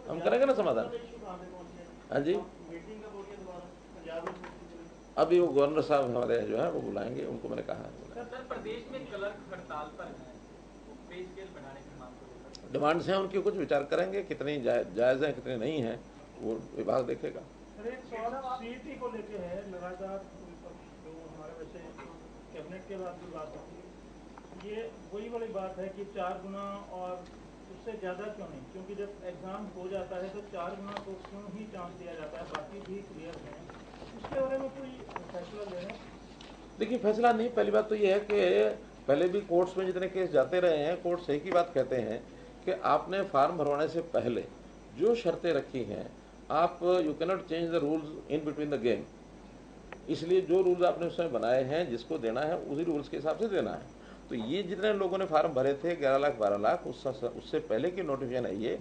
हम करेंगे ना समाधान। हाँ जी, अभी वो गवर्नर साहब हमारे जो है वो बुलाएंगे, उनको मैंने कहा है। सर प्रदेश में क्लर्क हड़ताल पर है, पे स्केल बढ़ाने की मांग को लेकर डिमांड्स हैं उनकी, कुछ विचार करेंगे, कितनी जायज़ हैं कितनी नहीं है वो विभाग देखेगा। CET को लेके है लगातार जो हमारे वैसे कैबिनेट के बाद भी बात होती है, ये वही वाली बात है कि 4 गुना और उससे ज़्यादा क्यों नहीं, क्योंकि जब एग्जाम हो जाता है तो 4 गुना को क्यों ही चांस दिया जाता है, बाकी भी क्लियर है। उसके बारे में कोई फैसला लेना? देखिए फैसला नहीं, पहली बात तो ये है कि पहले भी कोर्ट्स में जितने केस जाते रहे हैं कोर्ट्स एक ही बात कहते हैं कि आपने फार्म भरवाने से पहले जो शर्तें रखी हैं आप you can not change the rules in between the game. इसलिए जो रूल्स आपने उस समय बनाए हैं जिसको देना है उसी रूल्स के हिसाब से देना है। तो ये जितने लोगों ने फार्म भरे थे 11 लाख 12 लाख, उससे पहले की नोटिफिकेशन है ये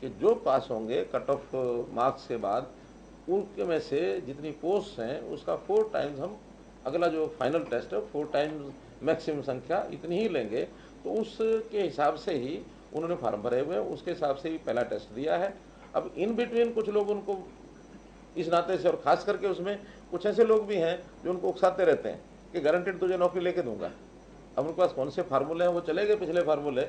कि जो पास होंगे कट ऑफ मार्क्स के बाद उनके में से जितनी पोस्ट हैं उसका 4 टाइम्स हम अगला जो फाइनल टेस्ट है 4 टाइम्स मैक्सिमम संख्या इतनी ही लेंगे। तो उसके हिसाब से ही उन्होंने फार्म भरे हुए हैं, उसके हिसाब से ही पहला टेस्ट दिया है। अब इन बिटवीन कुछ लोग उनको इस नाते से, और खास करके उसमें कुछ ऐसे लोग भी हैं जो उनको उकसाते रहते हैं कि गारंटेड तुझे नौकरी लेके दूंगा। अब उनके पास कौन से फार्मूले हैं, वो चले गए पिछले फार्मूले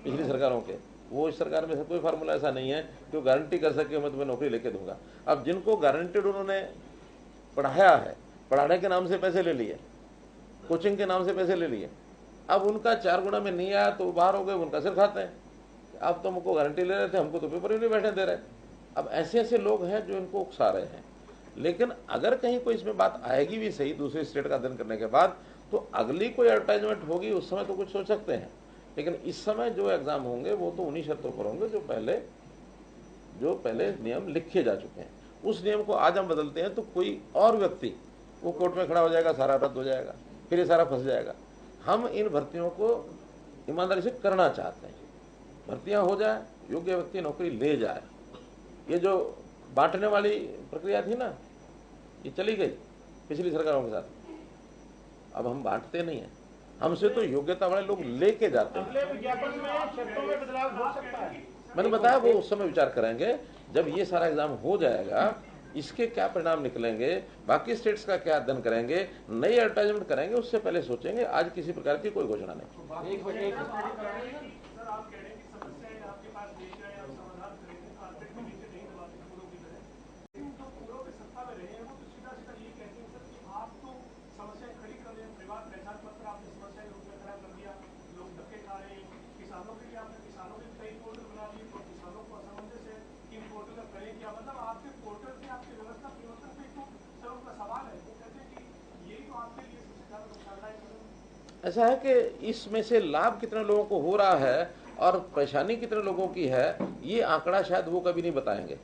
पिछली सरकारों के, वो इस सरकार में से कोई फार्मूला ऐसा नहीं है कि वो गारंटी कर सके मैं तुम्हें नौकरी लेके दूंगा। अब जिनको गारंटेड उन्होंने पढ़ाया है, पढ़ाने के नाम से पैसे ले लिए, कोचिंग के नाम से पैसे ले लिए, अब उनका 4 गुना में नहीं आया तो बाहर हो गए, उनका सिर खाते हैं। आप तो हमको गारंटी ले रहे थे, हमको तो पेपर ही नहीं बैठने दे रहे। अब ऐसे ऐसे लोग हैं जो इनको उकसा रहे हैं। लेकिन अगर कहीं कोई इसमें बात आएगी भी सही दूसरे स्टेट का अध्ययन करने के बाद, तो अगली कोई एडवर्टाइजमेंट होगी उस समय तो कुछ सोच सकते हैं। लेकिन इस समय जो एग्जाम होंगे वो तो उन्हीं शर्तों पर होंगे जो पहले नियम लिखे जा चुके हैं। उस नियम को आज हम बदलते हैं तो कोई और व्यक्ति वो कोर्ट में खड़ा हो जाएगा, सारा रद्द हो जाएगा, फिर ये सारा फंस जाएगा। हम इन भर्तियों को ईमानदारी से करना चाहते हैं, भर्तियां हो जाए, योग्य व्यक्ति नौकरी ले जाए। ये जो बांटने वाली प्रक्रिया थी ना, ये चली गई पिछली सरकारों के साथ। अब हम बांटते नहीं हैं, हमसे तो योग्यता वाले लोग लेके जाते हैं। अगले विज्ञापन में शर्तों में बदलाव हो सकता है। मैंने बताया वो उस समय विचार करेंगे जब ये सारा एग्जाम हो जाएगा। इसके क्या परिणाम निकलेंगे, बाकी स्टेट्स का क्या अध्ययन करेंगे, नई एडवर्टाइजमेंट करेंगे, उससे पहले सोचेंगे। आज किसी प्रकार की कोई घोषणा नहीं। ऐसा है कि इसमें से लाभ कितने लोगों को हो रहा है और परेशानी कितने लोगों की है, ये आंकड़ा शायद वो कभी नहीं बताएंगे।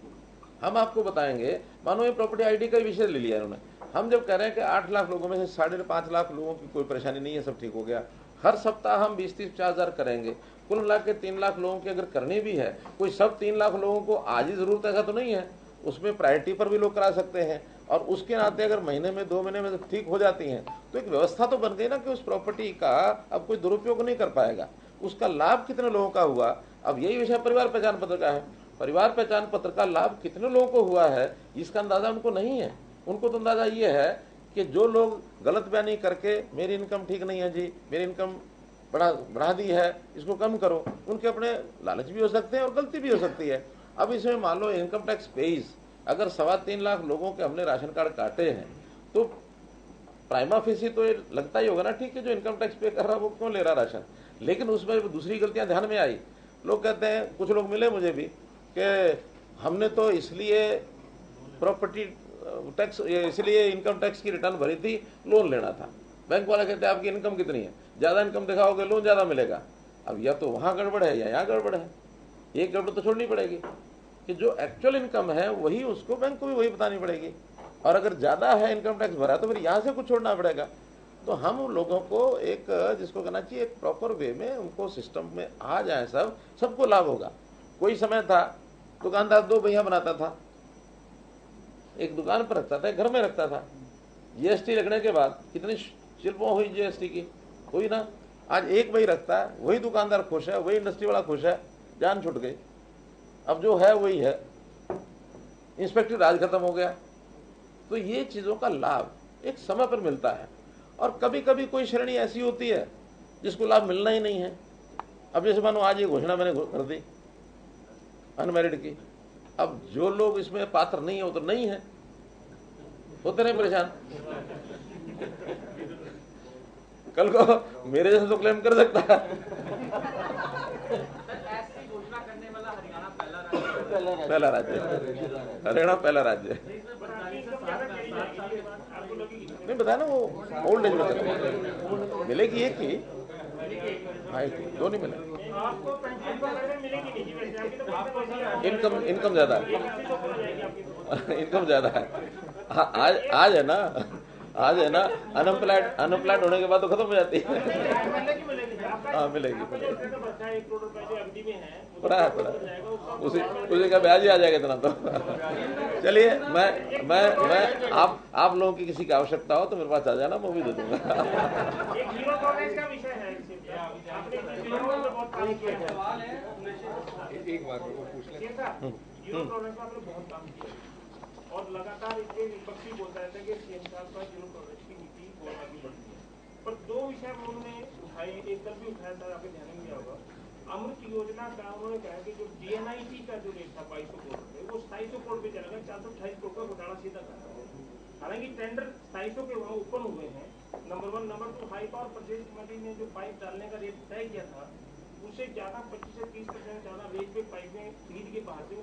हम आपको बताएंगे। मानो ये प्रॉपर्टी आईडी का विषय ले लिया इन्होंने। हम जब कह रहे हैं कि 8 लाख लोगों में से 5.5 लाख लोगों की कोई परेशानी नहीं है, सब ठीक हो गया, हर सप्ताह हम 20-30-50 हज़ार करेंगे, कुल मिला के 3 लाख लोगों की अगर करनी भी है, कोई सब 3 लाख लोगों को आज ही जरूरत ऐसा तो नहीं है, उसमें प्रायोरिटी पर भी लोग करा सकते हैं। और उसके नाते अगर महीने में 2 महीने में ठीक हो जाती हैं तो एक व्यवस्था तो बन गई ना कि उस प्रॉपर्टी का अब कोई दुरुपयोग नहीं कर पाएगा। उसका लाभ कितने लोगों का हुआ, अब यही विषय परिवार पहचान पत्र का है। परिवार पहचान पत्र का लाभ कितने लोगों को हुआ है, इसका अंदाजा उनको नहीं है। उनको तो अंदाजा ये है कि जो लोग गलत बयानी करके मेरी इनकम ठीक नहीं है जी, मेरी इनकम बढ़ा दी है, इसको कम करो, उनके अपने लालच भी हो सकते हैं और गलती भी हो सकती है। अब इसमें मान लो इनकम टैक्स पेइज अगर 3.25 लाख लोगों के हमने राशन कार्ड काटे हैं तो प्राइमा फेसी तो ये लगता ही होगा ना, ठीक है, जो इनकम टैक्स पे कर रहा है वो क्यों ले रहा राशन। लेकिन उसमें दूसरी गलतियां ध्यान में आई। लोग कहते हैं, कुछ लोग मिले मुझे भी, कि हमने तो इसलिए प्रॉपर्टी टैक्स, इसलिए इनकम टैक्स की रिटर्न भरी थी, लोन लेना था। बैंक वाला कहते हैं आपकी इनकम कितनी है, ज्यादा इनकम दिखाओगे लोन ज्यादा मिलेगा। अब या तो वहां गड़बड़ है या यहाँ गड़बड़ है, एक गड़बड़ तो छोड़नी पड़ेगी कि जो एक्चुअल इनकम है वही उसको बैंक को भी वही बतानी पड़ेगी। और अगर ज्यादा है इनकम टैक्स भरा तो फिर यहाँ से कुछ छोड़ना पड़ेगा। तो हम लोगों को एक, जिसको कहना चाहिए, एक प्रॉपर वे में उनको सिस्टम में आ जाए, सबको लाभ होगा। कोई समय था दुकानदार 2 भैया बनाता था, एक दुकान पर रखता था, घर में रखता था। जीएसटी लगने के बाद कितनी शिल्पों हुई जीएसटी की, हुई ना। आज एक भाई रखता है, वही दुकानदार खुश है, वही इंडस्ट्री वाला खुश है, जान छूट गई। अब जो है वही है, इंस्पेक्टर राज खत्म हो गया। तो ये चीजों का लाभ एक समय पर मिलता है और कभी कभी कोई श्रेणी ऐसी होती है जिसको लाभ मिलना ही नहीं है। अब जैसे मानो आज ये घोषणा मैंने कर दी अनमैरिड की, अब जो लोग इसमें पात्र नहीं है वो तो नहीं है, होते रहे परेशान। कल को मेरे जैसे तो क्लेम कर सकता है। पहला राज्य, हरियाणा पहला राज्य नहीं बताया ना, वो ओल्ड एज में मिलेगी एक ही, हाँ एक ही, 2 नहीं मिले। इनकम ज्यादा है, इनकम ज्यादा है। आज है ना, आज है ना, अनएम्प्लॉयड होने के बाद तो खत्म हो जाती है। हाँ मिलेगी, पड़ा है, उसी का ब्याज ही आ जाएगा इतना तो। चलिए, मैं आप लोगों की किसी की आवश्यकता हो तो मेरे पास आ जाना, मैं भी दे दूंगा। एक बार वो पूछ लें। और लगातार इसके विपक्षी बोलता रहता है कि सीएम साहब का जीरो टॉलरेंस की नीति बहुत आगे बढ़ती है। पर 2 विषय उन्होंने उठाए, एक कल भी उठाया था, आपके ध्यान में दिया होगा। अमृत योजना का उन्होंने कहा कि जो डीएनआईटी का जो रेट था 2200 करोड़ रुपए, वो 2700 करोड़ पे चला गया, 428 करोड़ का घोटाला सीधा कर रहा है। हालांकि टेंडर 2700 के वहाँ ओपन हुए हैं, number 1। Number 2, high power purchase committee ने जो पाइप डालने का रेट तय किया था उससे ज्यादा 25 से 30% ज्यादा रेट पे पाइपें खरीद के बाहर से।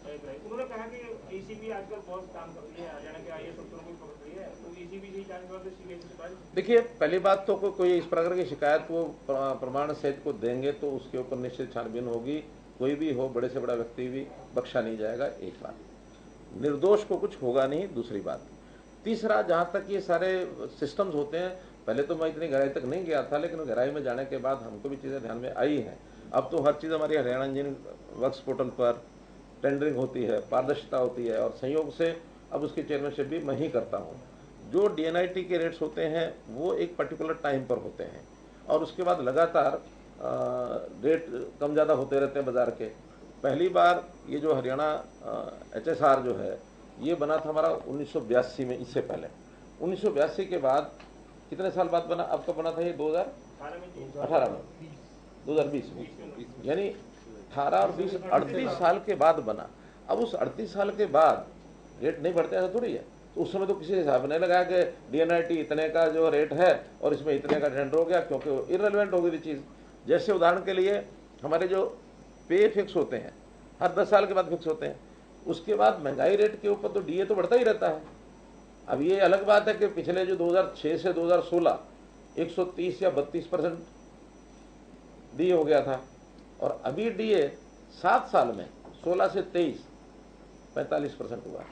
उन्होंने कहा कि एसीबी आजकल बहुत काम कर रही है, हरियाणा के आईएएस अफसरों को पकड़ रही है, तो एसीबी से जाने के बाद सीबीआई से बात। देखिए, पहली बात तो कोई इस प्रकार की शिकायत वो प्रमाण सहित को देंगे तो उसके ऊपर निश्चित छानबीन होगी। कोई भी हो, बड़े से बड़ा व्यक्ति भी बख्शा नहीं जाएगा, एक बात। निर्दोष को कुछ होगा नहीं, दूसरी बात। तीसरा, जहां तक ये सारे सिस्टम्स होते हैं, पहले तो मैं इतनी गहराई तक नहीं गया था, लेकिन गहराई में जाने के बाद हमको भी चीजें ध्यान में आई हैं। अब तो हर चीज हमारी हरियाणा इंजीनियरिंग वर्क्स पोर्टल पर टेंडरिंग होती है, पारदर्शिता होती है, और संयोग से अब उसकी चेयरमैनशिप भी मैं ही करता हूँ। जो डीएनआईटी के रेट्स होते हैं वो एक पर्टिकुलर टाइम पर होते हैं और उसके बाद लगातार रेट कम ज़्यादा होते रहते हैं बाजार के। पहली बार ये जो हरियाणा एचएसआर जो है ये बना था हमारा 1982 में, इससे पहले 1982 के बाद कितने साल बाद बना? अब तो बना था ये 2018 में, 2020 में, यानी 18 और 20 38 साल के बाद बना। अब उस 38 साल के बाद रेट नहीं बढ़ते, ऐसा थोड़ी है। तो उस समय तो किसी हिसाब नहीं लगाया कि DNIT इतने का जो रेट है और इसमें इतने का टेंडर हो गया, क्योंकि इररिलेवेंट हो गई थी चीज़। जैसे उदाहरण के लिए हमारे जो पे फिक्स होते हैं हर 10 साल के बाद फिक्स होते हैं, उसके बाद महंगाई रेट के ऊपर तो DA तो बढ़ता ही रहता है। अब ये अलग बात है कि पिछले जो 2006 से 2016 130 या 32% DA हो गया था, और अभी DA 7 साल में 16 से 23 45% हुआ।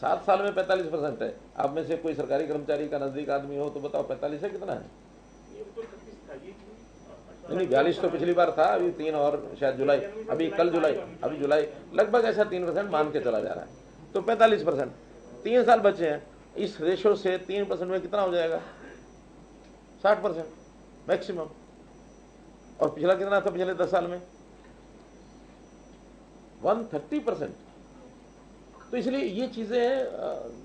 7 साल में 45% है। आप में से कोई सरकारी कर्मचारी का नजदीक आदमी हो तो बताओ 45 है कितना है? नहीं, 42 तो पिछली बार था, अभी 3 और शायद जुलाई, अभी कल जुलाई, अभी जुलाई, लगभग ऐसा 3% मान के चला जा रहा है। तो 45%, 3 साल बचे हैं। इस रेशो से 3% में कितना हो जाएगा? 60% मैक्सिमम। और पिछला कितना था पिछले 10 साल में? 130%। तो इसलिए ये चीजें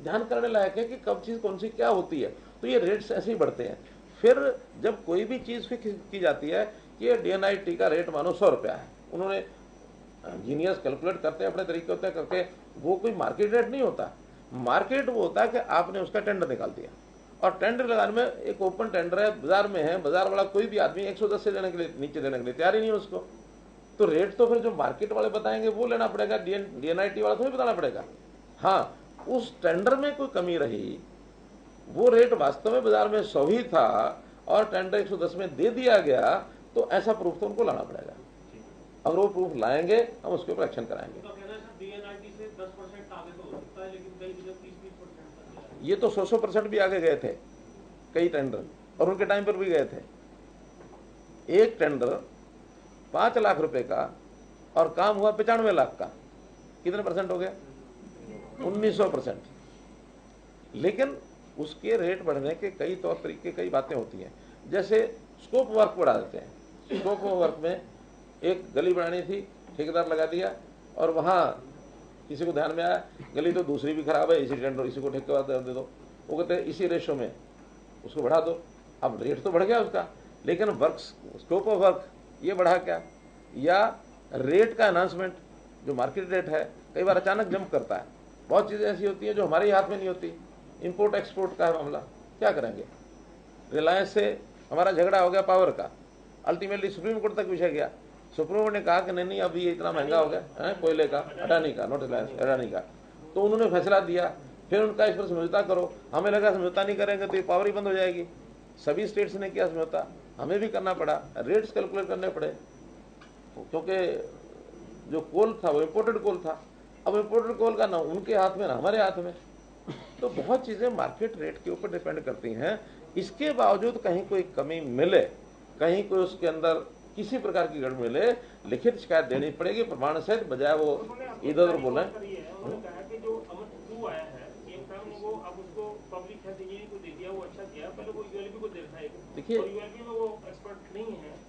ध्यान करने लायक है कि कब चीज कौन सी क्या होती है। तो ये रेट्स ऐसे ही बढ़ते हैं। फिर जब कोई भी चीज फिक्स की जाती है कि DNIT का रेट मानो 100 रुपया है, उन्होंने इंजीनियर्स कैलकुलेट करते हैं अपने तरीके होते हैं करके, वो कोई मार्केट रेट नहीं होता। मार्केट वो होता है कि आपने उसका टेंडर निकाल दिया, और टेंडर लगाने में एक ओपन टेंडर है, बाजार में है, बाजार वाला कोई भी आदमी 110 से देने के लिए, नीचे देने के लिए तैयार ही नहीं है उसको। तो रेट तो फिर जो मार्केट वाले बताएंगे वो लेना पड़ेगा, DNIT वाला थोड़ी बताना पड़ेगा। हाँ, उस टेंडर में कोई कमी रही, वो रेट वास्तव में बाजार में 100 ही था और टेंडर 110 में दे दिया गया, तो ऐसा प्रूफ तो उनको लाना पड़ेगा। अगर वो प्रूफ लाएंगे हम उसके ऊपर एक्शन कराएंगे। ये तो 100% भी आगे गए थे कई टेंडर, और उनके टाइम पर भी गए थे। एक टेंडर 5 लाख रुपए का और काम हुआ 95 लाख का, कितने परसेंट हो गया? 1900%। लेकिन उसके रेट बढ़ने के कई तौर तरीके, कई बातें होती हैं। जैसे स्कोप वर्क बढ़ा देते हैं। स्कोप वर्क में एक गली बनानी थी, ठेकेदार लगा दिया, और वहां किसी को ध्यान में आया गली तो दूसरी भी खराब है, इसी टेंडर इसी को ठेकेदार दे दो। वो कहते हैं इसी रेशो में उसको बढ़ा दो। अब रेट तो बढ़ गया उसका, लेकिन वर्क, स्कोप ऑफ वर्क ये बढ़ा क्या? या रेट का अनाउंसमेंट, जो मार्केट रेट है, कई बार अचानक जंप करता है। बहुत चीजें ऐसी होती हैं जो हमारे हाथ में नहीं होती। इंपोर्ट एक्सपोर्ट का है मामला, क्या करेंगे? रिलायंस से हमारा झगड़ा हो गया पावर का, अल्टीमेटली सुप्रीम कोर्ट तक विषय गया। सुप्रीम कोर्ट ने कहा कि नहीं अब ये इतना महंगा हो गया है, कोयले का, अडानी का, नॉट रिलायंस, अडानी का। तो उन्होंने फैसला दिया, फिर उनका इस पर समझौता करो। हमें लगा समझौता नहीं करेंगे तो ये पावर ही बंद हो जाएगी। सभी स्टेट्स ने किया समझौता, हमें भी करना पड़ा, रेट्स कैलकुलेट करने पड़े, क्योंकि जो कोल था वो इम्पोर्टेड कोल था। अब इम्पोर्टेड कोल का ना उनके हाथ में ना हमारे हाथ में। तो बहुत चीजें मार्केट रेट के ऊपर डिपेंड करती हैं। इसके बावजूद कहीं कोई कमी मिले, कहीं कोई उसके अंदर किसी प्रकार की गड़बड़ी मिले, लिखित शिकायत देनी पड़ेगी प्रमाण सहित, बजाय वो इधर उधर बोले।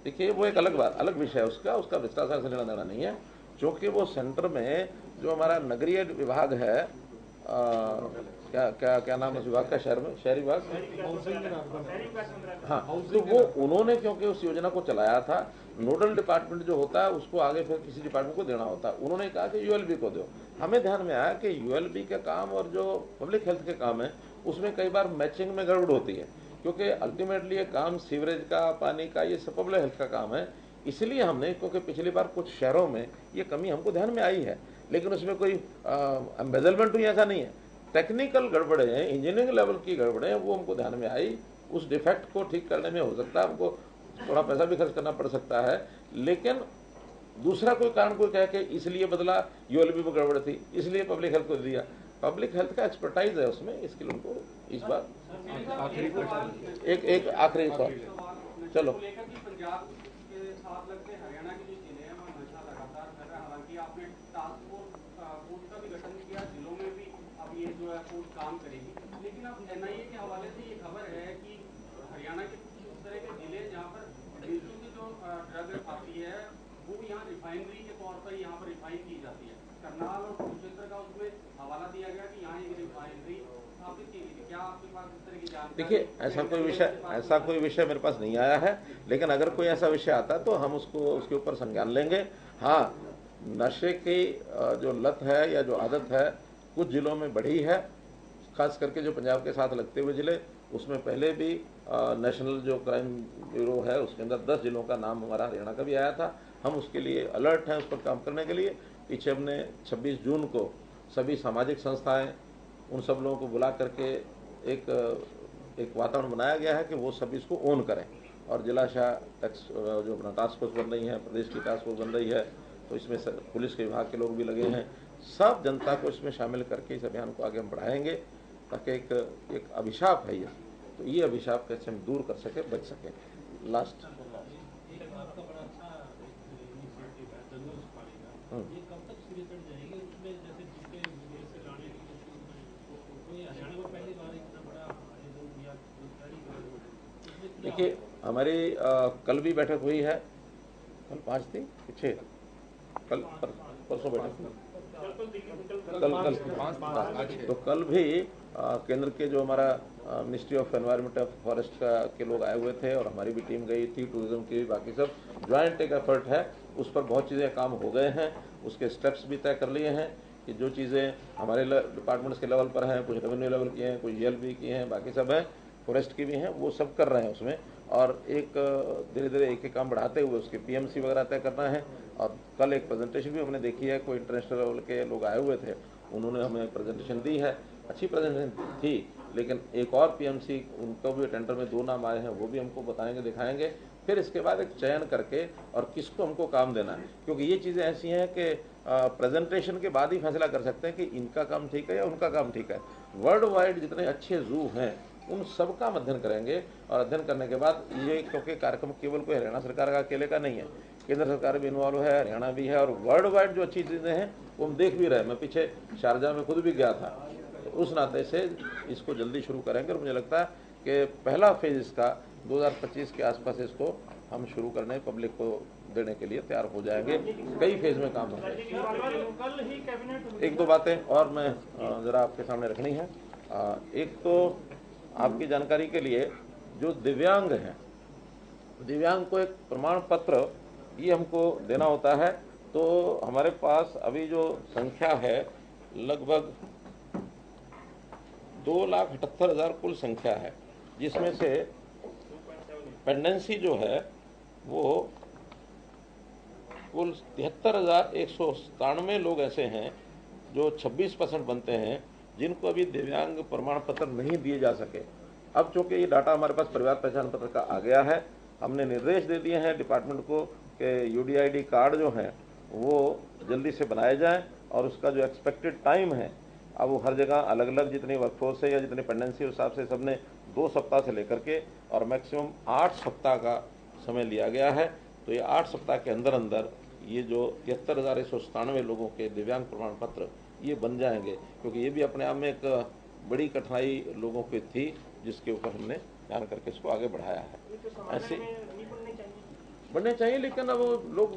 देखिए वो एक अलग बात, अलग विषय है उसका भ्रष्टाचार से लेना देना नहीं है, क्योंकि वो सेंटर में जो हमारा नगरीय विभाग है, क्या नाम है उस विभाग का शहर में? शहरी विभाग, हाँ। तो वो उन्होंने क्योंकि उस योजना को चलाया था, नोडल डिपार्टमेंट जो होता है उसको आगे फिर किसी डिपार्टमेंट को देना होता है। उन्होंने कहा कि ULB को दो। हमें ध्यान में आया कि ULB के काम और जो पब्लिक हेल्थ के काम है उसमें कई बार मैचिंग में गड़बड़ होती है, क्योंकि अल्टीमेटली ये काम सीवरेज का, पानी का, ये सब पब्लिक हेल्थ का काम है। इसलिए हमने, क्योंकि पिछली बार कुछ शहरों में ये कमी हमको ध्यान में आई है, लेकिन उसमें कोई एम्बेजलमेंट हुई ऐसा नहीं है, टेक्निकल गड़बड़े हैं, इंजीनियरिंग लेवल की गड़बड़े हैं, वो हमको ध्यान में आई। उस डिफेक्ट को ठीक करने में हो सकता है हमको थोड़ा पैसा भी खर्च करना पड़ सकता है, लेकिन दूसरा कोई कारण कोई कहे कि इसलिए बदला, ULB में गड़बड़ थी इसलिए पब्लिक हेल्थ को दिया। पब्लिक हेल्थ का एक्सपर्टाइज है उसमें, इसके लिए उनको इस बार आखिरी प्रश्न, एक आखिरी सवाल, चलो। काम करेगी, लेकिन अब NIA के हवाले से ये खबर है कि हरियाणा के कुछ उस तरह के जिले जहाँ पर देशों की जो ड्रग आती है वो यहाँ रिफाइनरी के तौर पर यहाँ पर रिफाइन की जाती है। करनाल और कुरुक्षेत्र का उसमें हवाला दिया गया कि यहाँ एक रिफाइनरी स्थापित की गई। क्या आपके पास इस तरह की जानकारी? देखिए, ऐसा कोई विषय मेरे पास नहीं आया है, लेकिन अगर कोई ऐसा विषय आता है तो हम उसके ऊपर संज्ञान लेंगे। हाँ, नशे की जो लत है या जो आदत है कुछ जिलों में बढ़ी है, खास करके जो पंजाब के साथ लगते हुए जिले, उसमें पहले भी नेशनल जो क्राइम ब्यूरो है उसके अंदर 10 जिलों का नाम हमारा हरियाणा का भी आया था। हम उसके लिए अलर्ट हैं, उस पर काम करने के लिए। पीछे हमने 26 जून को सभी सामाजिक संस्थाएं, उन सब लोगों को बुला करके एक वातावरण बनाया गया है कि वो सब इसको ओन करें। और जिला शाह जो अपना टास्क फोर्स बन रही है, प्रदेश की टास्क फोर्स बन रही है, तो इसमें पुलिस के विभाग के लोग भी लगे हैं। सब जनता को इसमें शामिल करके इस अभियान को आगे हम बढ़ाएंगे, ताकि एक अभिशाप है ये, तो ये अभिशाप कैसे हम दूर कर सके, बच सके। लास्ट आपका बड़ा अच्छा इनिशिएटिव है जंगल सफारी का, ये कब तक शुरू कर जाएगी? उसमें जैसे जिसके विदेश से लाने की कोई हरियाणा में पहली बार इतना बड़ा आयोजन या तैयारी कर रहे हैं। देखिए, हमारी कल भी बैठक हुई है, कल 5 थी 6, कल परसों बैठक हुई, तो कल भी केंद्र के जो हमारा ministry of environment of forest के लोग आए हुए थे और हमारी भी टीम गई थी, टूरिज्म की, बाकी सब ज्वाइंट एक एफर्ट है। उस पर बहुत चीज़ें काम हो गए हैं, उसके स्टेप्स भी तय कर लिए हैं कि जो चीज़ें हमारे डिपार्टमेंट्स के लेवल पर हैं, कुछ रेवेन्यू लेवल की हैं, कुछ ELB की हैं, बाकी सब हैं, फॉरेस्ट की भी हैं, वो सब कर रहे हैं उसमें। और एक धीरे धीरे एक काम बढ़ाते हुए उसके PMC वगैरह तय करना है। और कल एक प्रेजेंटेशन भी हमने देखी है, कोई इंटरनेशनल लेवल के लोग आए हुए थे, उन्होंने हमें प्रेजेंटेशन दी है, अच्छी प्रेजेंटेशन थी। लेकिन एक और PMC, उनको भी टेंडर में 2 नाम आए हैं, वो भी हमको बताएंगे, दिखाएंगे। फिर इसके बाद एक चयन करके और किसको हमको काम देना है, क्योंकि ये चीज़ें ऐसी हैं कि प्रेजेंटेशन के बाद ही फैसला कर सकते हैं कि इनका काम ठीक है या उनका काम ठीक है। वर्ल्ड वाइड जितने अच्छे जू हैं उन सब का अध्ययन करेंगे, और अध्ययन करने के बाद ये, क्योंकि कार्यक्रम केवल कोई हरियाणा सरकार का अकेले का नहीं है, केंद्र सरकार भी इन्वॉल्व है, हरियाणा भी है, और वर्ल्ड वाइड जो अच्छी चीज़ें हैं वो हम देख भी रहे हैं। मैं पीछे शारजा में खुद भी गया था, तो उस नाते से इसको जल्दी शुरू करेंगे। और मुझे लगता है कि पहला फेज इसका 2025 के आसपास इसको हम शुरू करने, पब्लिक को देने के लिए तैयार हो जाएंगे। कई फेज में काम होगा। एक दो बातें और मैं ज़रा आपके सामने रखनी है। एक तो आपकी जानकारी के लिए, जो दिव्यांग हैं, दिव्यांग को एक प्रमाण पत्र ये हमको देना होता है। तो हमारे पास अभी जो संख्या है लगभग 2,78,000 कुल संख्या है, जिसमें से पेंडेंसी जो है वो कुल 73,197 लोग ऐसे हैं जो 26% बनते हैं, जिनको अभी दिव्यांग प्रमाण पत्र नहीं दिए जा सके। अब चूंकि ये डाटा हमारे पास परिवार पहचान पत्र का आ गया है, हमने निर्देश दे दिए हैं डिपार्टमेंट को कि UDID कार्ड जो हैं वो जल्दी से बनाए जाएं, और उसका जो एक्सपेक्टेड टाइम है, अब वो हर जगह अलग अलग, जितनी वर्कफोर्स है या जितनी पेंडेंसी उस हिसाब से सबने 2 सप्ताह से लेकर के और मैक्सिमम 8 सप्ताह का समय लिया गया है। तो ये 8 सप्ताह के अंदर अंदर ये जो 73,197 लोगों के दिव्यांग प्रमाण पत्र ये बन जाएंगे, क्योंकि ये भी अपने आप में एक बड़ी कठिनाई लोगों की थी, जिसके ऊपर हमने ध्यान करके इसको आगे बढ़ाया है। ऐसे बनने चाहिए, लेकिन अब वो लोग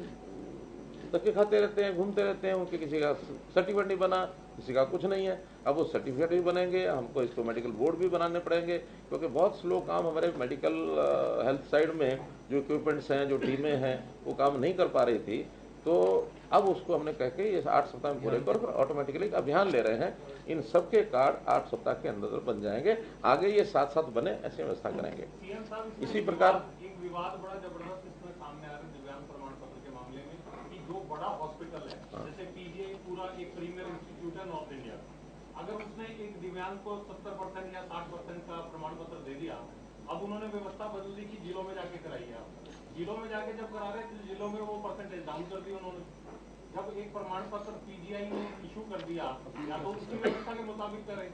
धक्के खाते रहते हैं, घूमते रहते हैं, उनके किसी का सर्टिफिकेट नहीं बना, किसी का कुछ नहीं है। अब वो सर्टिफिकेट भी बनेंगे, हमको इसको मेडिकल बोर्ड भी बनाने पड़ेंगे, क्योंकि बहुत स्लो काम हमारे मेडिकल हेल्थ साइड में जो इक्विपमेंट्स हैं, जो टीमें हैं, वो काम नहीं कर पा रही थी। तो अब उसको हमने कह के ये 8 सप्ताह में पूरे कर, ऑटोमेटिकली एक अभियान ले रहे हैं। इन सबके कार्ड 8 सप्ताह के अंदर बन जाएंगे, आगे ये साथ साथ बने ऐसी व्यवस्था करेंगे। इसी प्रकार एक विवाद बड़ा जबरदस्त इसमें सामने आ रहा है दिव्यांग प्रमाण पत्र के मामले में, कि जो बड़ा हॉस्पिटल है, जैसे PGI पूरा एक प्रीमियर इंस्टीट्यूट है नॉर्थ इंडिया, अगर उसने एक दिव्यांग को 70% या 60% का प्रमाण पत्र दे दिया, अब उन्होंने व्यवस्था बदल दी कि जिलों में जाके कराइए आप। जिलों में जाके जब करा रहे तो जिलों में वो परसेंटेज डाउन कर दी उन्होंने। जब एक प्रमाण पत्र PGI ने इशू कर दिया, या तो उसकी व्यवस्था के मुताबिक करें।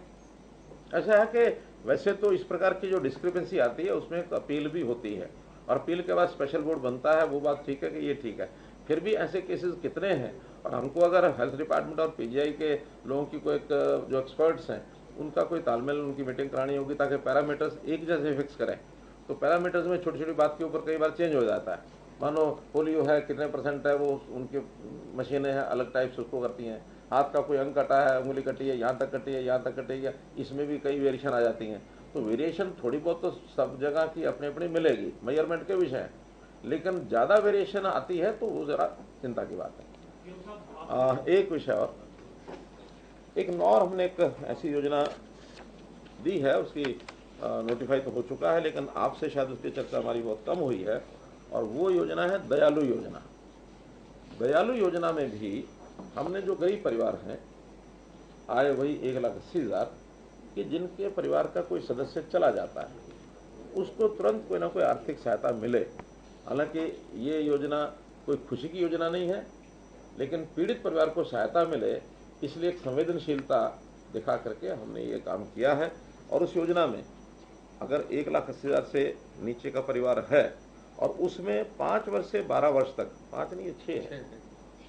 ऐसा है कि वैसे तो इस प्रकार की जो डिस्क्रिपेंसी आती है उसमें एक अपील भी होती है, और अपील के बाद स्पेशल बोर्ड बनता है, वो बात ठीक है कि ये ठीक है। फिर भी ऐसे केसेस कितने हैं, और हमको अगर हेल्थ डिपार्टमेंट और PGI के लोगों की कोई जो एक्सपर्ट्स हैं उनका कोई तालमेल, उनकी मीटिंग करानी होगी, ताकि पैरामीटर्स एक जैसे फिक्स करें। तो पैरामीटर्स में छोटी छोटी बात के ऊपर कई बार चेंज हो जाता है, मानो पोलियो है कितने % है, वो उनकी मशीनें हैं अलग टाइप से उसको करती हैं। हाथ का कोई अंग कटा है, उंगली कटी है, यहाँ तक कटी है, यहाँ तक कटी है, इसमें भी कई वेरिएशन आ जाती हैं। तो वेरिएशन थोड़ी बहुत तो सब जगह की अपनी अपनी मिलेगी, मेजरमेंट के विषय है, लेकिन ज़्यादा वेरिएशन आती है तो वो ज़रा चिंता की बात है। एक विषय और, एक नॉर हमने एक ऐसी योजना दी है, उसकी नोटिफाई तो हो चुका है, लेकिन आपसे शायद उसकी चर्चा हमारी बहुत कम हुई है, और वो योजना है दयालु योजना। दयालु योजना में भी हमने जो गरीब परिवार हैं, आए वही 1,80,000 कि जिनके परिवार का कोई सदस्य चला जाता है, उसको तुरंत कोई ना कोई आर्थिक सहायता मिले। हालांकि ये योजना कोई खुशी की योजना नहीं है, लेकिन पीड़ित परिवार को सहायता मिले, इसलिए एक संवेदनशीलता दिखा करके हमने ये काम किया है। और उस योजना में अगर 1,80,000 से नीचे का परिवार है और उसमें 5 वर्ष से 12 वर्ष तक, 5 नहीं 6 है,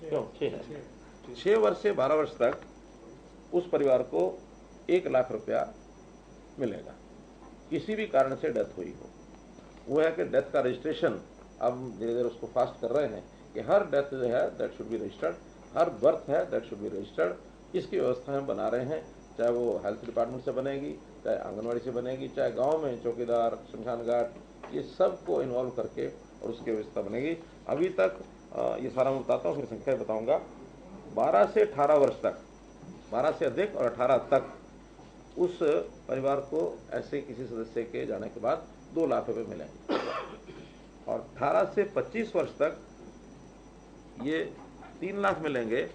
क्यों 6 है, 6 वर्ष से 12 वर्ष तक उस परिवार को 1 लाख रुपया मिलेगा, किसी भी कारण से डेथ हुई हो। वो है कि डेथ का रजिस्ट्रेशन अब धीरे धीरे उसको फास्ट कर रहे हैं कि हर डेथ जो है that should be registered, her birth है दैट शुड बी रजिस्टर्ड। इसकी व्यवस्था हम बना रहे हैं, चाहे वो हेल्थ डिपार्टमेंट से बनेगी, चाहे आंगनवाड़ी से बनेगी, चाहे गांव में चौकीदार, शमशान घाट, ये सब को इन्वॉल्व करके और उसकी व्यवस्था बनेगी। अभी तक ये सारा मैं बताता हूँ, फिर संख्या बताऊँगा। 12 से 18 वर्ष तक, 12 से अधिक और 18 तक उस परिवार को ऐसे किसी सदस्य के जाने के बाद 2 लाख रुपए मिलेंगे, और 18 से 25 वर्ष तक ये 3 लाख मिलेंगे।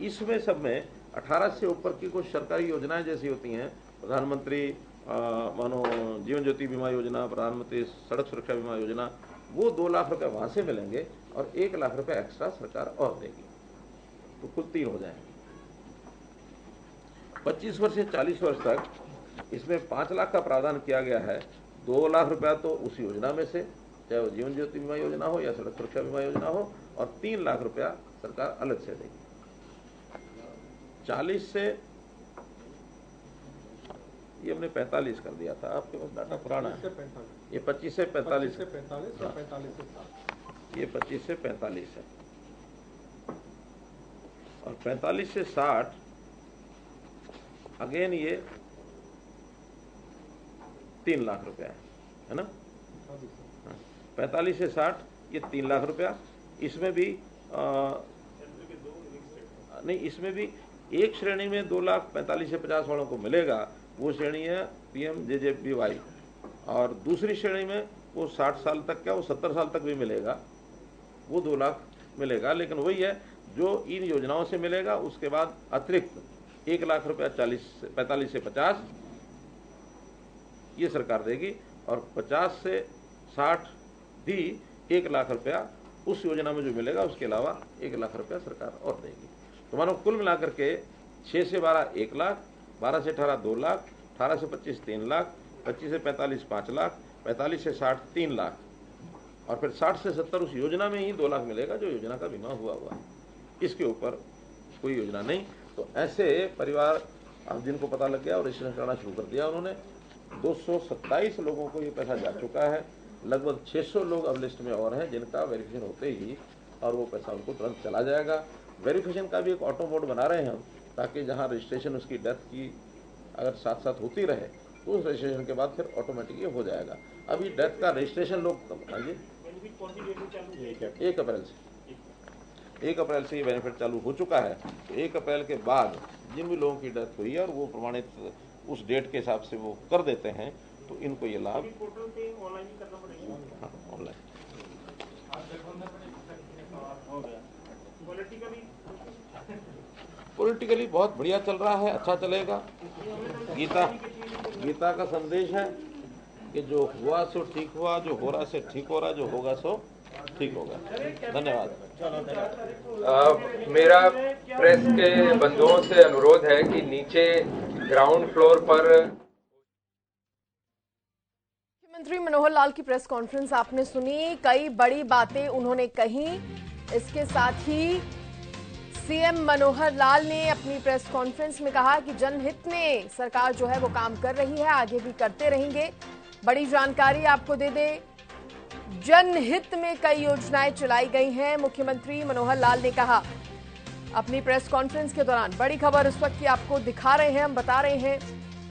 इसमें सब में 18 से ऊपर की कुछ सरकारी योजनाएं जैसी होती हैं, प्रधानमंत्री मानो जीवन ज्योति बीमा योजना, प्रधानमंत्री सड़क सुरक्षा बीमा योजना, वो 2 लाख रुपए वहां से मिलेंगे और 1 लाख रुपए एक्स्ट्रा सरकार और देगी, तो कुल 3 हो जाएंगे। 25 वर्ष से 40 वर्ष तक इसमें 5 लाख का प्रावधान किया गया है। 2 लाख रुपया तो उस योजना में से, चाहे वो जीवन ज्योति बीमा योजना हो या सड़क सुरक्षा बीमा योजना हो, और 3 लाख रुपया सरकार अलग से देगी। 40 से ये हमने 45 कर दिया था, आपके पास डाटा पुराना है, ये 25 से 45 ये 25 से 45 है, और 45 से 60 अगेन ये 3 लाख रुपया है ना। 45 से 60 ये 3 लाख रुपया। इसमें भी नहीं, इसमें भी एक श्रेणी में 2 लाख 45 से 50 वालों को मिलेगा, वो श्रेणी है PMJJBY, और दूसरी श्रेणी में वो 60 साल तक क्या, वो 70 साल तक भी मिलेगा, वो 2 लाख मिलेगा। लेकिन वही है जो इन योजनाओं से मिलेगा, उसके बाद अतिरिक्त 1 लाख रुपया 45 से 50 ये सरकार देगी, और 50 से 60 भी 1 लाख रुपया उस योजना में जो मिलेगा, उसके अलावा 1 लाख रुपया सरकार और देगी। तो मानो कुल मिलाकर के 6 से 12 1 लाख, 12 से 18 2 लाख, 18 से 25 3 लाख, 25 से 45 5 लाख, 45 से 60 3 लाख, और फिर 60 से 70 उस योजना में ही 2 लाख मिलेगा जो योजना का बीमा हुआ है, इसके ऊपर कोई योजना नहीं। तो ऐसे परिवार अब जिनको पता लग गया और रजिस्ट्रेशन करना शुरू कर दिया उन्होंने, 227 लोगों को ये पैसा जा चुका है। लगभग 600 लोग अब लिस्ट में और हैं जिनका वेरिफिकेशन होते ही और वो पैसा उनको तुरंत चला जाएगा। वेरिफिकेशन का भी एक ऑटो मोड बना रहे हैं हम, ताकि जहां रजिस्ट्रेशन उसकी डेथ की अगर साथ साथ होती रहे तो उस रजिस्ट्रेशन के बाद फिर ऑटोमेटिक ये हो जाएगा। अभी डेथ का रजिस्ट्रेशन लोग, हाँ जी, 1 अप्रैल से ये बेनिफिट चालू हो चुका है। तो 1 अप्रैल के बाद जिन भी लोगों की डेथ हुई है और वो प्रमाणित उस डेट के हिसाब से वो कर देते हैं, तो इनको ये लाभ पोर्टल पे ऑनलाइन ही करना पड़ेगा। हाँ, ऑनलाइन। पॉलिटिकली बहुत बढ़िया चल रहा है, अच्छा चलेगा। गीता का संदेश है कि जो हुआ सो ठीक हुआ, जो हो रहा से ठीक हो रहा, जो होगा सो ठीक होगा। धन्यवाद। मेरा प्रेस के बंधुओं से अनुरोध है कि नीचे ग्राउंड फ्लोर पर मुख्यमंत्री मनोहर लाल की प्रेस कॉन्फ्रेंस आपने सुनी, कई बड़ी बातें उन्होंने कही। इसके साथ ही सीएम मनोहर लाल ने अपनी प्रेस कॉन्फ्रेंस में कहा कि जनहित में सरकार जो है वो काम कर रही है, आगे भी करते रहेंगे। बड़ी जानकारी आपको दे दे, जनहित में कई योजनाएं चलाई गई हैं। मुख्यमंत्री मनोहर लाल ने कहा अपनी प्रेस कॉन्फ्रेंस के दौरान, बड़ी खबर इस वक्त की आपको दिखा रहे हैं, हम बता रहे हैं,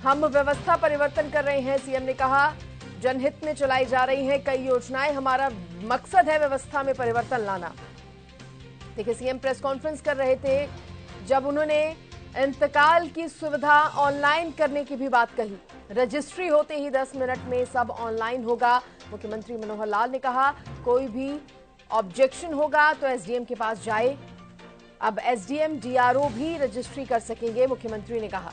हम व्यवस्था परिवर्तन कर रहे हैं। सीएम ने कहा जनहित में चलाई जा रही हैं कई योजनाएं, हमारा मकसद है व्यवस्था में परिवर्तन लाना। देखिए, सीएम प्रेस कॉन्फ्रेंस कर रहे थे जब उन्होंने इंतकाल की सुविधा ऑनलाइन करने की भी बात कही। रजिस्ट्री होते ही 10 मिनट में सब ऑनलाइन होगा। मुख्यमंत्री मनोहर लाल ने कहा कोई भी ऑब्जेक्शन होगा तो एसडीएम के पास जाए। अब एसडीएम डीआरओ भी रजिस्ट्री कर सकेंगे, मुख्यमंत्री ने कहा।